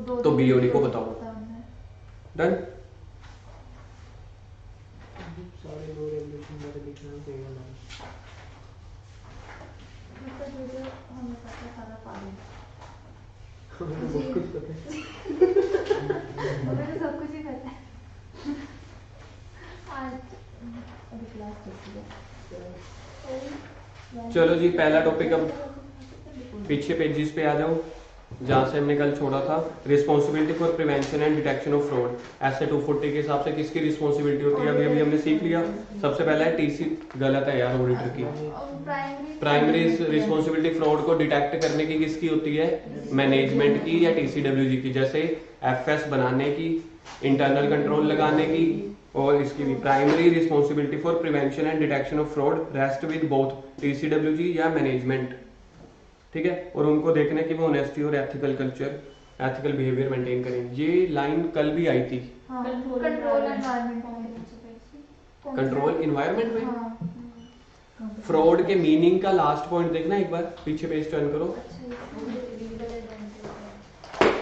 तो BOD को बताओ. डन. मतलब जो हमें पता है सारा पालन। हमें तो बहुत कुछ पता है। हमें तो सब कुछ ही पता है। आज अभी क्लास चलती है। चलो जी, पहला टॉपिक अब पीछे पेजेस पे आ जाओ जहाँ से हमने कल छोड़ा था। Responsibility for prevention and detection of fraud. ऐसे 240 के हिसाब से किसकी रिस्पॉन्सिबिलिटी होती है? अभी अभी हमने सीख लिया। सबसे पहला है टीसी, गलत है यार, ऑडिटर की। प्राइमरी रिस्पॉन्सिबिलिटी फ्रॉड को डिटेक्ट करने की किसकी होती है? मैनेजमेंट की या टीसीडब्ल्यूजी की। जैसे एफएस बनाने की, इंटरनल कंट्रोल लगाने की, और इसकी भी primary responsibility for prevention and detection of fraud rest with both TCWG या मैनेजमेंट। ठीक है, और उनको देखना है कि वो ऑनेस्टी और ethical culture, ethical behaviour maintain करें। ये लाइन कल भी आई थी। Control environment. कंट्रोल इन्वायरमेंट में हाँ। फ्रॉड के मीनिंग का लास्ट पॉइंट देखना एक बार, पीछे पेज टर्न करो।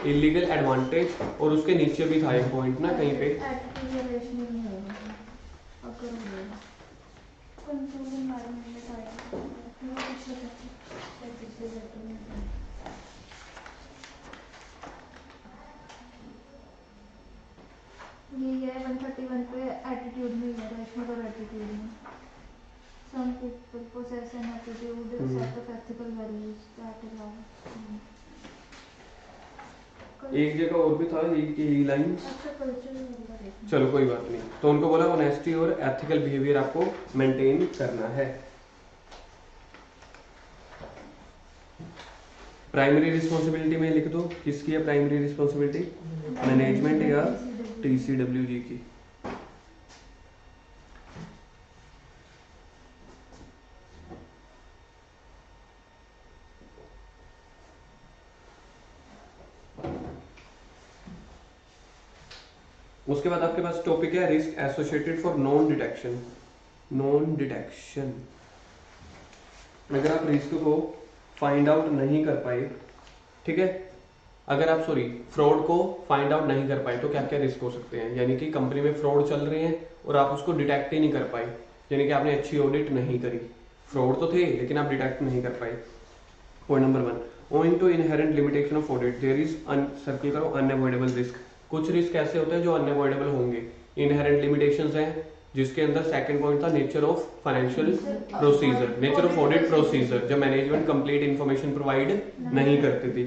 इलीगल एडवांटेज, और उसके नीचे भी था एक पॉइंट ना कहीं पे। कंट्रोल एनवायरनमेंट में था। ये है 131 पे एटीट्यूड में है, रैशनल और एटीट्यूड में। Some people possess an attitude, a set of ethical values that allow. एक जगह और भी था यही लाइन। अच्छा, कल्चर होगा देखना। चलो कोई बात नहीं। तो उनको बोला ऑनेस्टी और एथिकल बिहेवियर आपको मेंटेन करना है। प्राइमरी रिस्पॉन्सिबिलिटी में लिख दो, किसकी है प्राइमरी रिस्पॉन्सिबिलिटी? मैनेजमेंट या टीसीडब्ल्यूजी की। उसके बाद आपके पास टॉपिक है risk associated for non detection. Non detection, अगर आप रिस्क को फाइंड आउट नहीं कर पाए, ठीक है, अगर आप फ्रॉड को फाइंड आउट नहीं कर पाए तो क्या क्या रिस्क हो सकते हैं? यानी कि कंपनी में फ्रॉड चल रहे हैं और आप उसको डिटेक्ट ही नहीं कर पाए, यानी कि आपने अच्छी ऑडिट नहीं करी। फ्रॉड तो थे लेकिन आप डिटेक्ट नहीं कर पाए। Point number 1, owing to inherent limitation of audit there is circle करो अनअवॉइडेबल रिस्क। कुछ रिस्क ऐसे होते हैं जो अनअवॉइडेबल होंगे, इनहेरेंट लिमिटेशंस हैं, जिसके अंदर सेकंड पॉइंट था nature of financial procedure, nature of audit procedure, जब मैनेजमेंट कंप्लीट इंफॉर्मेशन प्रोवाइड नहीं करती थी।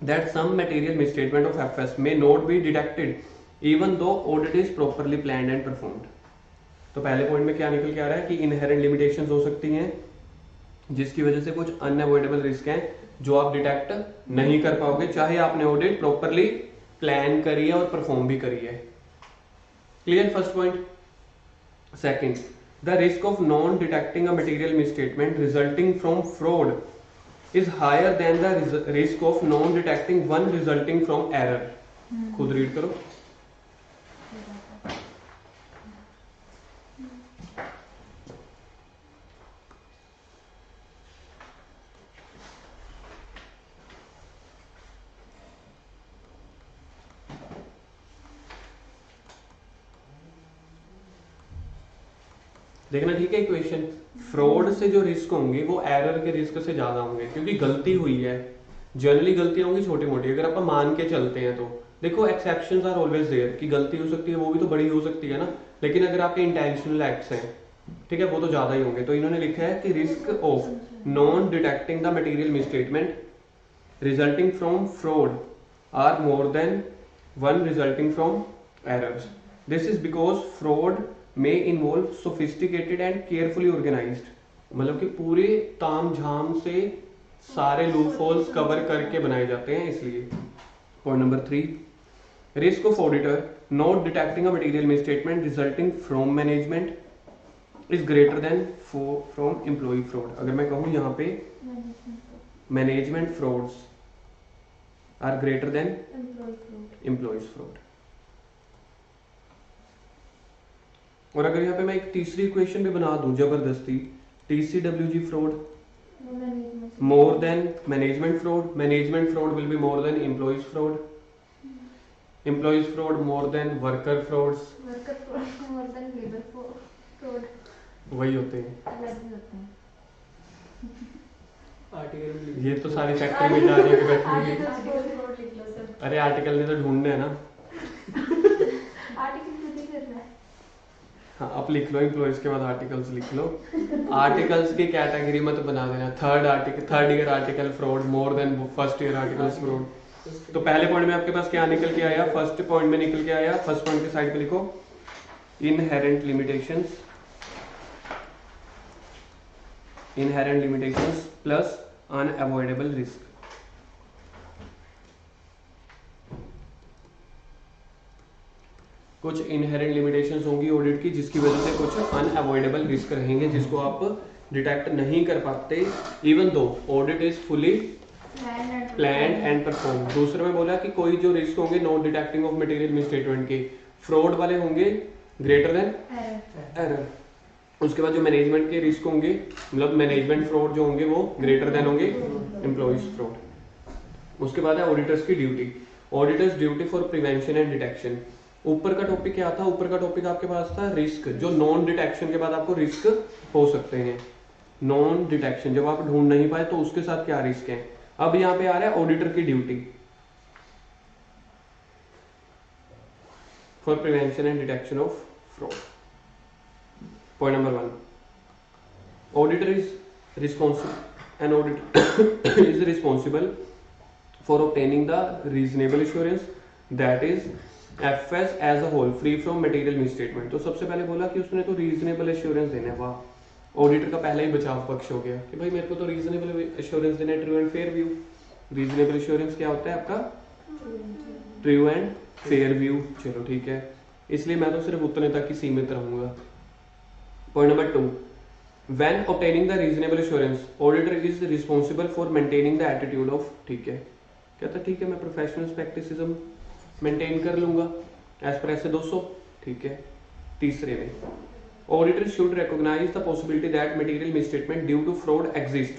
That some material misstatement of FS may not be detected even though audit is properly planned and performed. तो पहले point में क्या निकल के आ रहा है कि इनहेरेंट लिमिटेशंस हो सकती हैं जिसकी वजह से कुछ अनअवॉइडेबल रिस्क हैं जो आप डिटेक्ट नहीं कर पाओगे, चाहे आपने ऑडिट प्रॉपर्ली प्लान करी है और परफॉर्म भी करी है। Clear first point. Second, the risk of non detecting a material misstatement resulting from fraud is higher than the risk of non detecting one resulting from error. खुद read करो। देखना ठीक है इक्वेशन। फ्रॉड से जो रिस्क होंगे वो error के रिस्क से ज्यादा होंगे, क्योंकि गलती हुई है। जनरली गलतियां होंगी छोटी मोटी, अगर आप मान के चलते हैं तो देखो एक्सेप्शंस आर ऑलवेज देयर कि गलती हो सकती है, वो भी तो बड़ी हो सकती है ना। लेकिन अगर आपके इंटेंशनल एक्ट्स हैं, ठीक है, वो तो ज्यादा ही होंगे। तो इन्होंने लिखा है कि risk of non detecting the material misstatement resulting from fraud are more than one resulting from errors. This is because fraud may involve sophisticated and carefully organized, मतलब कि पूरे ताम झाम से सारे लूप होल्स कवर करके बनाए जाते हैं, इसलिए। Point number 3, risk of auditor not detecting a material misstatement resulting from management is greater than from employee fraud. अगर मैं कहूँ यहाँ पे management frauds are greater than employees fraud. और अगर यहाँ पे मैं एक तीसरी इक्वेशन भी बना दूं जबरदस्ती, TCWG fraud more than management fraud, management fraud will be more than employees fraud, employees fraud more than worker frauds, worker fraud more than labour fraud, वही होते हैं। अलग ही होते हैं। आर्टिकल में लिख ये तो सारी फैक्ट्री में जा रही है बैठी हुई है। आर्टिकल फ्रॉड लिख लो सर। अरे आर्टिकल ने तो ढूंढने है ना। आर्टिकल खुद ही करना है। हाँ आप लिख लो एम्प्लॉयज के बाद आर्टिकल्स लिख लो। आर्टिकल्स की कैटेगरी मत बना देना, third year article fraud, more than first year articles fraud. तो पहले पॉइंट में आपके पास क्या निकल के आया, फर्स्ट पॉइंट में निकल के आया, फर्स्ट पॉइंट के साइड पे लिखो inherent limitations, inherent limitations plus unavoidable risk. कुछ इनहेरेंट लिमिटेशंस होंगी ऑडिट की जिसकी वजह से कुछ अनअवॉइडेबल रिस्क रहेंगे जिसको आप डिटेक्ट नहीं कर पाते even though audit is fully plan and perform. दूसरे में बोला कि कोई जो रिस्क होंगे not detecting of material misstatement के, फ्रॉड वाले होंगे ग्रेटर देन एरर। उसके बाद जो मैनेजमेंट के रिस्क होंगे, मतलब मैनेजमेंट फ्रॉड जो होंगे वो ग्रेटर देन होंगे एम्प्लॉइज फ्रॉड। उसके बाद है ऑडिटर्स की duty, auditors duty for prevention and detection. ऊपर का टॉपिक क्या था, ऊपर का टॉपिक आपके पास था रिस्क, जो नॉन डिटेक्शन के बाद आपको रिस्क हो सकते हैं। नॉन डिटेक्शन जब आप ढूंढ नहीं पाए तो उसके साथ क्या रिस्क है। अब यहाँ पे आ रहा है ऑडिटर की duty for prevention and detection of fraud. Point number 1, auditor is responsible, an auditor is responsible for obtaining the reasonable assurance that is FS as a whole free from material misstatement. तो सबसे पहले बोला कि उसने तो reasonable assurance देना है, वाह ऑडिटर का पहला ही बचाव पक्ष हो गया कि भाई मेरे को तो रीजनेबल एश्योरेंस देना है, true and fair view. Reasonable assurance क्या होता है आपका, ट्रू एंड फेयर व्यू। चलो ठीक है, इसलिए मैं तो सिर्फ उतने तक ही सीमित रहूंगा। Point number 2, when obtaining the reasonable assurance auditor is responsible for maintaining the attitude of, ठीक है कहता ठीक है मैं प्रोफेशनल प्रैक्टिसिज्म मेंटेन कर लूंगा एज पर ऐसे 200, ठीक है। तीसरे में auditor should recognise the possibility that material misstatement due to fraud exist,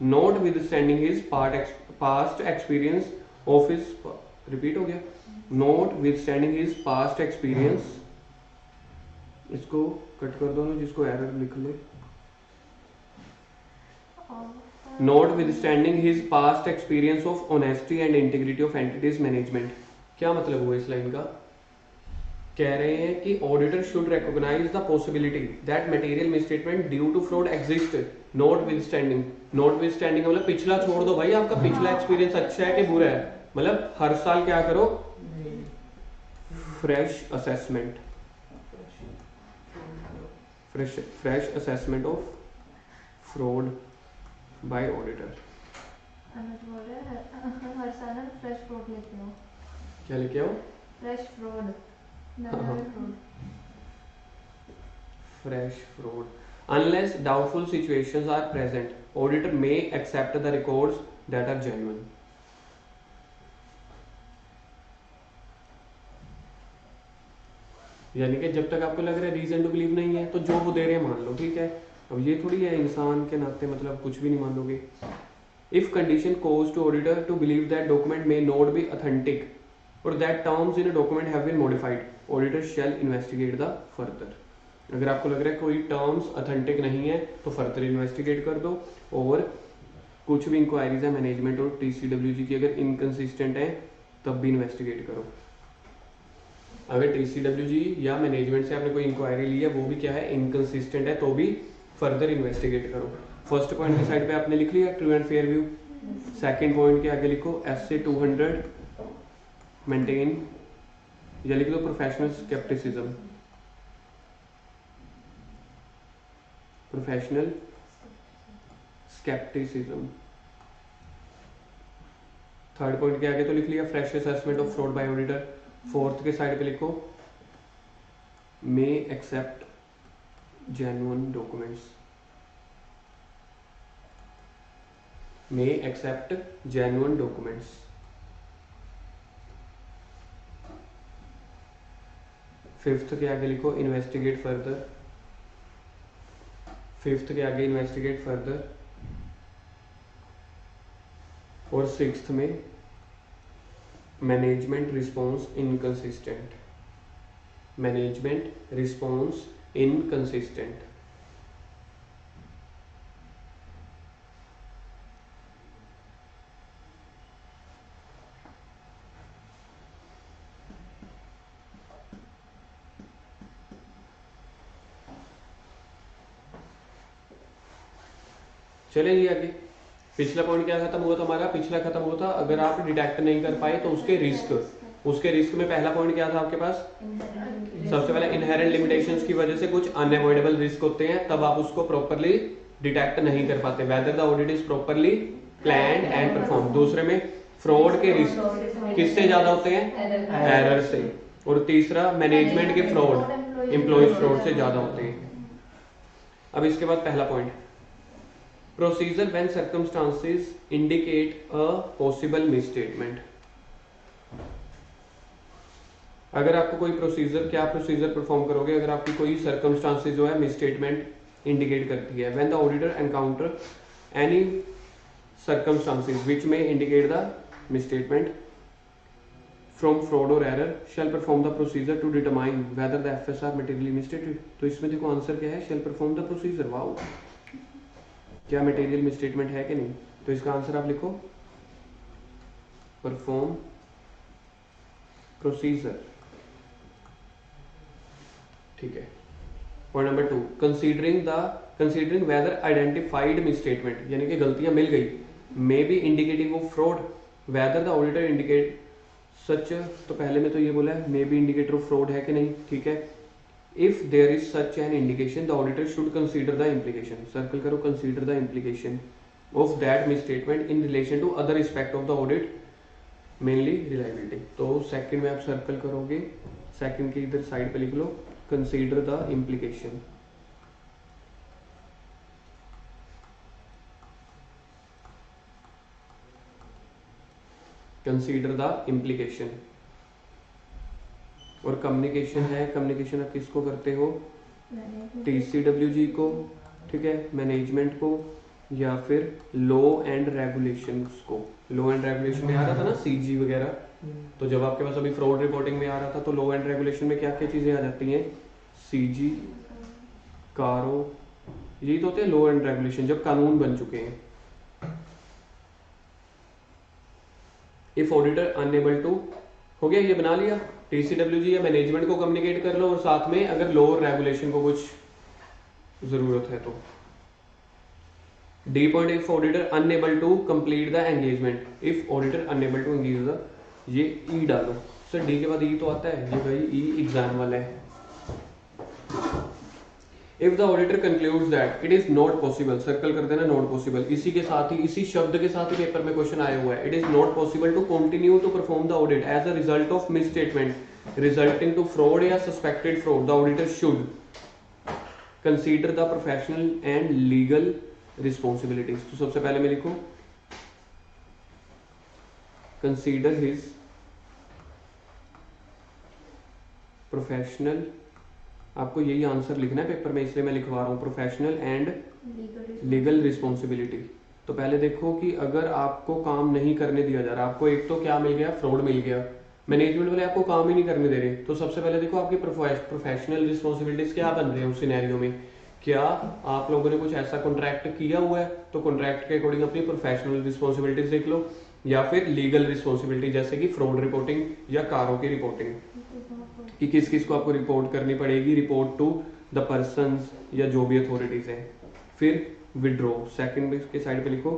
notwithstanding his past experience of his, repeat हो गया, notwithstanding his past experience. इसको कट कर दो ना, जिसको एरर लिख ले, notwithstanding his past experience of honesty and integrity of entities management. क्या मतलब हुआ इस लाइन का, कह रहे हैं कि auditor should recognise the possibility that material misstatement due to fraud exist, notwithstanding. Notwithstanding मतलब पिछला छोड़ दो भाई, आपका पिछला एक्सपीरियंस अच्छा है कि बुरा है, मतलब हर साल क्या करो, fresh assessment, fresh assessment of fraud bye auditor. Amit बोल रहे हैं हर साल फ्रेश फ्रूट लेते हो, क्या लेके आओ, फ्रेश फ्रूट, हाँ। Fruit. fresh fraud. Unless doubtful situations are present, auditor may accept the records that are genuine. यानी कि जब तक आपको लग रहा है रीजन टू बिलीव नहीं है तो जो वो दे रहे हैं मान लो, ठीक है। अब ये थोड़ी है इंसान के नाते मतलब कुछ भी नहीं मान लोगे। If condition cause to auditor to believe that document may not be authentic और that terms in a document have been modified, auditor shall investigate the further. अगर आपको लग रहा है कोई टर्म्स ऑथेंटिक नहीं है तो फर्दर इन्वेस्टिगेट कर दो, और कुछ भी इंक्वायरीज है मैनेजमेंट और टीसीडब्ल्यूजी की अगर इनकंसिस्टेंट है तब भी इन्वेस्टिगेट करो। अगर टीसीडब्ल्यूजी या मैनेजमेंट से आपने कोई इंक्वायरी ली है वो भी क्या है, इनकंसिस्टेंट है, तो भी फर्दर इन्वेस्टिगेट करो। फर्स्ट पॉइंट की साइड पे आपने लिख लिया true and fair view. Second point के आगे लिखो SA 200 मेंटेन, या लिख दो professional scepticism, professional scepticism. Third point के आगे तो लिख लिया fresh assessment of fraud bye auditor. Fourth के साइड पे लिखो मे एक्सेप्ट जेन्युइन डॉक्यूमेंट्स, मे एक्सेप्ट जेन्युइन डॉक्यूमेंट्स। फिफ्थ के आगे लिखो इन्वेस्टिगेट फर्दर, फिफ्थ के आगे इन्वेस्टिगेट फर्दर। और सिक्स्थ में management response inconsistent, management response inconsistent. चले जी आगे। पिछला पॉइंट क्या खत्म हुआ था हमारा? पिछला खत्म हुआ था अगर आप डिटेक्ट नहीं कर पाए तो उसके रिस्क में पहला पॉइंट क्या था आपके पास? सबसे पहले इनहेरेंट लिमिटेशंस की वजह से कुछ अनअवॉइडेबल रिस्क होते हैं, तब आप उसको प्रॉपर्ली डिटेक्ट नहीं कर पाते, whether the audit is properly planned and perform. दूसरे में फ्रॉड के रिस्क किससे ज्यादा होते हैं? एरर से। और तीसरा मैनेजमेंट के फ्रॉड, एम्प्लॉयज फ्रॉड से ज्यादा होते हैं। अब इसके बाद पहला point, procedure when circumstances indicate a possible misstatement. अगर आपको कोई प्रोसीजर, क्या प्रोसीजर परफॉर्म करोगे अगर आपकी कोई सर्कमस्टांसेस जो है मिसस्टेटमेंट इंडिकेट करती है? When the auditor encounter any circumstances which may indicate the misstatement from fraud or error shall perform the procedure to determine whether the FSR materially misstated। तो इसमें देखो आंसर क्या है? shall perform the procedure। Wow, क्या material misstatement है कि नहीं? तो इसका आंसर आप लिखो परफॉर्म प्रोसीजर। ठीक है। Point number 2, considering whether identified misstatement, यानी कि गलतियां मिल गई, may be indicative of fraud, whether the auditor indicate such. तो पहले में तो ये बोला है may be indicator of fraud है कि नहीं, ठीक है। If there is such an indication the auditor should consider the implication, circle करो, consider the implication of that misstatement in relation to other aspect of the audit, mainly reliability. तो second में आप circle करोगे, second के इधर side पे लिख low consider the implication. Consider the implication. और कम्युनिकेशन है, कम्युनिकेशन आप किसको करते हो? TCWG को, ठीक है, मैनेजमेंट को, या फिर लॉ एंड रेगुलेशंस को। लॉ एंड रेगुलेशन में आ रहा था ना CG वगैरह, तो जब आपके पास अभी फ्रॉड रिपोर्टिंग में आ रहा था तो लॉ एंड रेगुलेशन में क्या क्या चीजें आ जाती हैं? CG, कारो, यही तो होते हैं लॉ एंड रेगुलेशन जब कानून बन चुके हैं। इफ ऑडिटर अनएबल टू, हो गया, ये बना लिया, TCWG या मैनेजमेंट को कम्युनिकेट कर लो, और साथ में अगर लॉ और रेगुलेशन को कुछ जरूरत है तो। D point, if auditor unable to complete the engagement, if auditor unable to engage the, ये ई डालो सर, डी के बाद ई तो आता है, ये भाई ई एग्जाम वाला है। If the auditor concludes that it is not possible, circle कर देना नॉट पॉसिबल, इसी के साथ ही, इसी शब्द के साथ ही पेपर में क्वेश्चन आया हुआ है। It is not possible to continue to perform the audit as a result of misstatement resulting to fraud या suspected fraud, the auditor should consider the professional and legal responsibilities. तो सबसे पहले मैं लिखूं कंसीडर हिज प्रोफेशनल, आपको यही answer लिखना है पेपर में, इसलिए मैं लिखवा रहा हूँ प्रोफेशनल एंड लीगल रिस्पॉन्सिबिलिटी। तो पहले देखो कि अगर आपको काम नहीं करने दिया जा रहा, आपको एक तो क्या मिल गया? फ्रॉड मिल गया, मैनेजमेंट वाले आपको काम ही नहीं करने दे रहे, तो सबसे पहले देखो आपकी प्रोफेशनल रिस्पॉन्सिबिलिटीज क्या बन रहे हैं उस सिनेरियो में। क्या आप लोगों ने कुछ ऐसा कॉन्ट्रैक्ट किया हुआ है, तो कॉन्ट्रैक्ट के अकॉर्डिंग अपनी प्रोफेशनल रिस्पॉन्सिबिलिटीज देख लो, या फिर लीगल रिस्पॉन्सिबिलिटी जैसे कि फ्रॉड रिपोर्टिंग या कारों की रिपोर्टिंग, कि किस किस को आपको रिपोर्ट करनी पड़ेगी, रिपोर्ट टू द पर्संस या जो भी अथॉरिटीज है। फिर विड्रॉ, सेकंड के साइड पे लिखो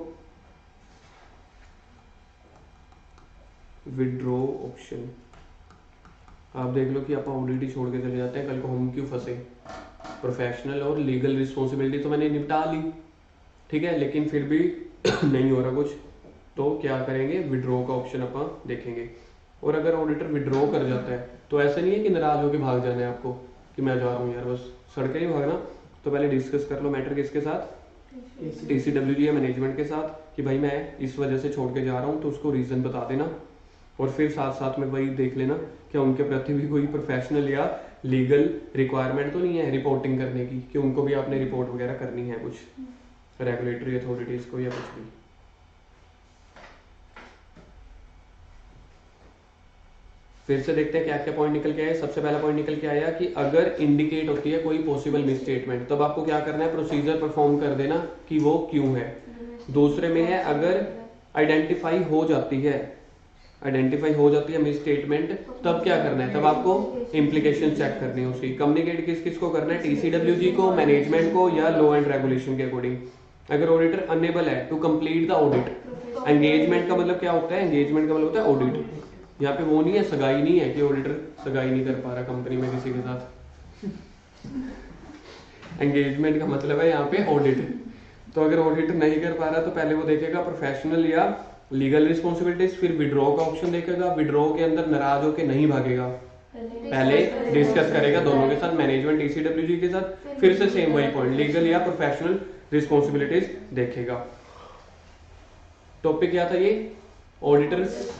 विड्रॉ ऑप्शन। आप देख लो कि आप ऑलरेडी छोड़ के चले जाते हैं, कल को हम क्यों फंसे। प्रोफेशनल और लीगल रिस्पॉन्सिबिलिटी तो मैंने निपटा ली, ठीक है, लेकिन फिर भी नहीं हो रहा कुछ, तो क्या करेंगे? विड्रॉ का ऑप्शन अपन देखेंगे। और अगर ऑडिटर विड्रॉ कर जाता है तो ऐसा नहीं है कि नाराज होकर भाग जाना है आपको कि मैं जा रहा हूँ यार, बस सड़के नहीं भागना। तो पहले डिस्कस कर लो मैटर किसके साथ? TCWG या मैनेजमेंट के साथ, कि भाई मैं इस वजह से छोड़ के जा रहा हूँ, तो उसको रीजन बता देना। और फिर साथ साथ में वही देख लेना क्या उनके प्रति भी कोई प्रोफेशनल या लीगल रिक्वायरमेंट तो नहीं है रिपोर्टिंग करने की, कि उनको भी आपने रिपोर्ट वगैरह करनी है कुछ रेगुलेटरी अथॉरिटीज को या कुछ भी। फिर से देखते हैं क्या क्या पॉइंट निकल के आए। सबसे पहला पॉइंट निकल के आया कि अगर इंडिकेट होती है कोई पॉसिबल मिसस्टेटमेंट, तब आपको क्या करना है? प्रोसीजर परफॉर्म कर देना कि वो क्यों है। दूसरे में है अगर आइडेंटिफाई हो जाती है मिसस्टेटमेंट, तब क्या करना है? तब आपको इम्प्लीकेशन चेक करनी है उसकी। कम्युनिकेट किस किस को करना है? TCWG को, मैनेजमेंट को, या लॉ एंड रेगुलेशन के अकॉर्डिंग। अगर ऑडिटर अनेबल है to complete the audit, engagement का मतलब क्या होता है, एंगेजमेंट का मतलब होता है ऑडिट। यहाँ पे वो नहीं है, सगाई नहीं है कि ऑडिटर सगाई नहीं कर पा रहा कंपनी में किसी के साथ। एंगेजमेंट का मतलब है यहाँ पे ऑडिट। तो अगर ऑडिटर नहीं कर पा रहा तो पहले वो देखेगा प्रोफेशनल या लीगल रिस्पॉन्सिबिलिटीज, फिर विड्रॉ का ऑप्शन देखेगा। विड्रॉ के अंदर नाराज होकर नहीं भागेगा, पहले डिस्कस करेगा दोनों के साथ, मैनेजमेंट ECWG के साथ, फिर से सेम वही पॉइंट लीगल या प्रोफेशनल रिस्पॉन्सिबिलिटीज देखेगा। टॉपिक क्या था ये, ऑडिटर्स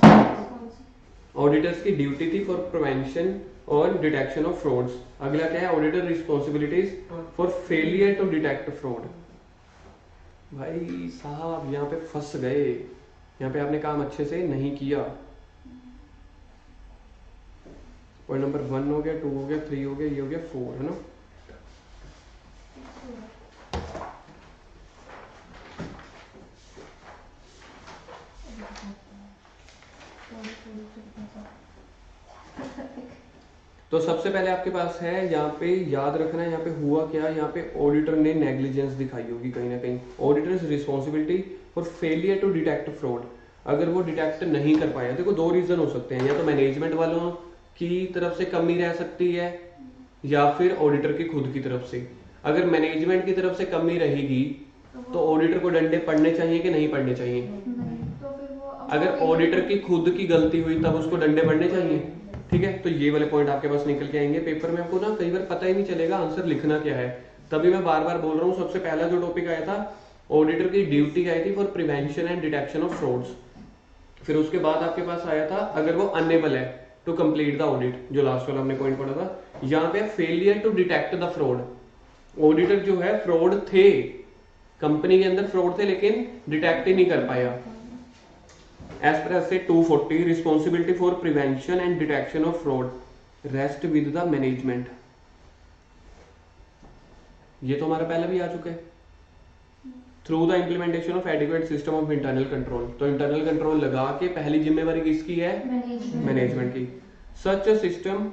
की ड्यूटी थी फॉर प्रिवेंशन और डिटेक्शन ऑफ फ्रॉड्स। अगला क्या है, auditor responsibilities for failure to detect fraud. भाई साहब यहाँ पे फंस गए, यहाँ पे आपने काम अच्छे से नहीं किया। पॉइंट नंबर 1 हो गया, 2 हो गया, 3 हो गया, ये हो गया 4, है ना। तो सबसे पहले आपके पास है यहाँ पे, याद रखना है यहाँ पे हुआ क्या, यहाँ पे ऑडिटर ने नेग्लिजेंस दिखाई होगी कहीं ना कहीं। Auditor's responsibility for failure to detect fraud, अगर वो डिटेक्ट नहीं कर पाया, देखो 2 रीजन हो सकते हैं, या तो मैनेजमेंट वालों की तरफ से कमी रह सकती है या फिर ऑडिटर की खुद की तरफ से। अगर मैनेजमेंट की तरफ से कमी रहेगी तो ऑडिटर को डंडे पड़ने चाहिए कि नहीं पड़ने चाहिए। तो फिर वो अगर ऑडिटर की खुद की गलती हुई तब उसको डंडे पड़ने चाहिए, ठीक है। तो ये वाले पॉइंट आपके पास निकल के आएंगे पेपर में। आपको ना कई बार पता ही नहीं चलेगा आंसर लिखना क्या है, तभी मैं बार बार बोल रहा हूँ। सबसे पहला जो टॉपिक आया था, ऑडिटर की ड्यूटी आई थी for prevention and detection of frauds. फिर उसके बाद आपके पास आया था अगर वो अनेबल है टू कंप्लीट द ऑडिट, जो लास्ट वाला हमने पॉइंट पढ़ा था। यहाँ पे failure to detect the fraud, auditor जो है फ्रॉड थे, कंपनी के अंदर फ्रॉड थे लेकिन डिटेक्ट ही नहीं कर पाया। As per SA 240 responsibility for prevention and detection of fraud rest with the management, ये तो हमारा पहले भी आ चुका है। Through the implementation of adequate system of internal control, तो इंटरनल कंट्रोल लगा के पहली जिम्मेवारी किसकी है, मैनेजमेंट की। Such a system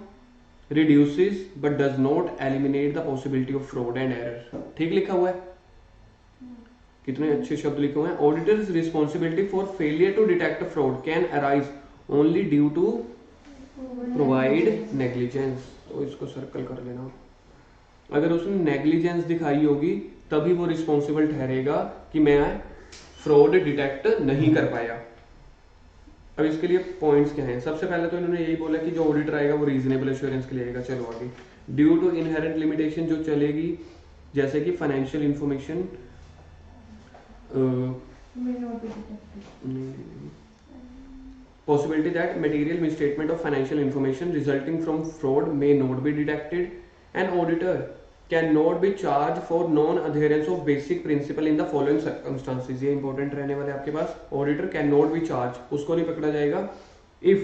reduces but does not eliminate the possibility of fraud and error, ठीक लिखा हुआ है, कितने अच्छे शब्द लिखे हुए हैं। Auditor's responsibility for failure to detect fraud can arise only due to provide negligence, तो इसको सर्कल कर लेना। अगर उसने नेग्लिजेंस दिखाई होगी तभी वो रिस्पॉन्सिबल ठहरेगा कि मैं फ्रॉड डिटेक्ट नहीं कर पाया। अब इसके लिए पॉइंट्स क्या हैं, सबसे पहले तो इन्होंने यही बोला कि जो ऑडिटर आएगा वो रीजनेबल एश्योरेंस के लिए आएगा। चलो आगे, ड्यू टू इनहेरेंट लिमिटेशन जो चलेगी, जैसे कि financial information possibility that material misstatement of financial information resulting from fraud may not be detected. An auditor cannot be charged for non-adherence of basic principle in the following circumstances. ये important रहने वाले आपके पास। auditor cannot be charged, उसको नहीं पकड़ा जाएगा if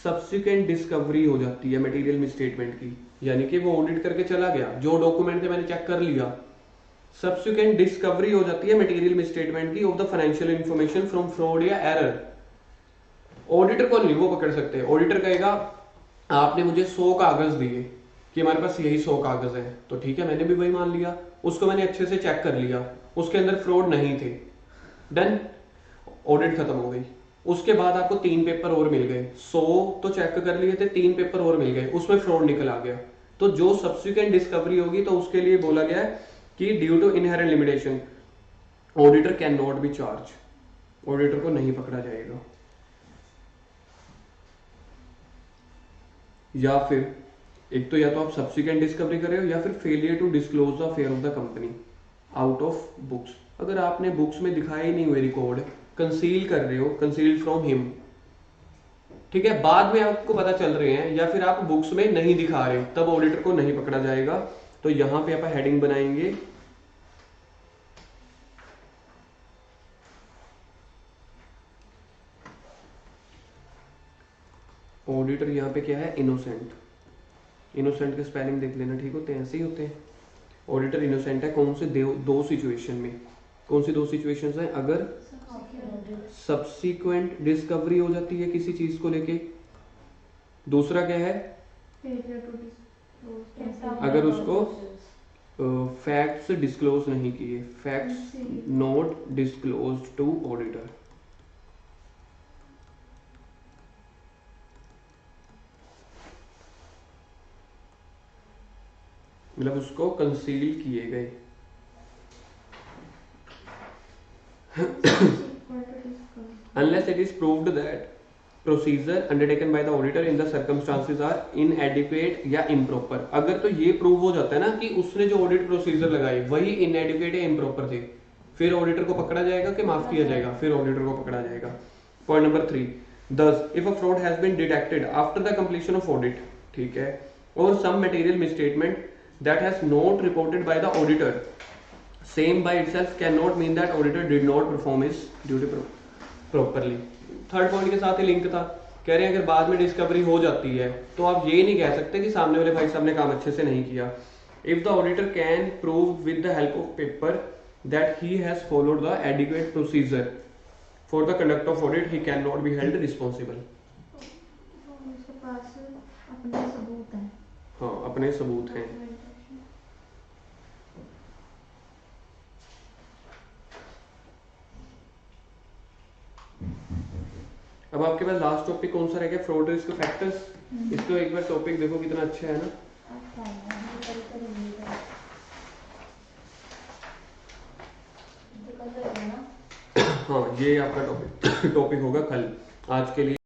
subsequent discovery हो जाती है material misstatement की, यानी कि वो ऑडिट करके चला गया, जो डॉक्यूमेंट थे मैंने चेक कर लिया, सब्सिक्वेंट डिस्कवरी हो जाती है मटेरियल मिसस्टेटमेंट की of the financial information from fraud या एरर, ऑडिटर को नहीं वो पकड़ सकते। ऑडिटर कहेगा आपने मुझे 100 कागज दिए कि हमारे पास यही 100 कागज है, तो ठीक है मैंने भी वही मान लिया, उसको मैंने अच्छे से चेक कर लिया, उसके अंदर फ्रॉड नहीं थे, डन, ऑडिट खत्म हो गई। उसके बाद आपको 3 पेपर और मिल गए, 100 तो चेक कर लिए थे, 3 पेपर और मिल गए, उसमें फ्रॉड निकल आ गया, तो जो सब्सिक्वेंट डिस्कवरी होगी तो उसके लिए बोला गया है कि due to inherent limitation auditor can not be charge, auditor को नहीं पकड़ा जाएगा। या फिर एक तो या तो आप सब्सिक्वेंट डिस्कवरी कर रहे हो या फिर failure to disclose the affair of the company out of books, अगर आपने बुक्स में दिखाए ही नहीं हुए रिकॉर्ड, कंसील कर रहे हो, कंसील फ्रॉम हिम, ठीक है, बाद में आपको पता चल रहे हैं या फिर आप बुक्स में नहीं दिखा रहे, तब ऑडिटर को नहीं पकड़ा जाएगा। तो यहां पे आप हेडिंग बनाएंगे ऑडिटर, यहां पे क्या है, इनोसेंट, इनोसेंट के स्पेलिंग देख लेना, ठीक होते हैं, ऐसे ही होते हैं। ऑडिटर इनोसेंट है कौन से, 2 सिचुएशन में, कौन सी 2 सिचुएशंस हैं, अगर सब्सिक्वेंट डिस्कवरी हो जाती है किसी चीज को लेके, दूसरा क्या है अगर उसको फैक्ट्स डिस्क्लोज नहीं किए, facts not disclose to auditor. मतलब उसको कंसील किए गए। Unless it is proved that procedure undertaken by the auditor in the circumstances are inadequate या improper। अगर तो ये प्रूव हो जाता है ना कि उसने जो ऑडिट प्रोसीजर लगाई वही inadequate या improper थे, फिर ऑडिटर को पकड़ा जाएगा कि माफ किया जाएगा, फिर ऑडिटर को पकड़ा जाएगा। Point number 3, thus if a fraud has been detected after the completion of audit, ठीक है, or some material misstatement that has not reported by the auditor, same by itself cannot mean that auditor did not perform his duty properly। Third point के साथ ही link था, कह रहे हैं अगर बाद में डिस्कवरी हो जाती है तो आप ये नहीं कह सकते कि सामने वाले भाई साहब ने काम अच्छे से नहीं किया। If the auditor can prove with the help of paper that he has followed the adequate procedure for the conduct of audit, he can not be held responsible. उसके पास अपने सबूत हैं। हाँ, अपने सबूत हैं। अब आपके पास लास्ट टॉपिक कौन सा रह गया, फ्रॉड रिस्क फैक्टर्स। इसको एक बार टॉपिक देखो कितना अच्छा है ना। हाँ, ये आपका टॉपिक होगा कल। आज के लिए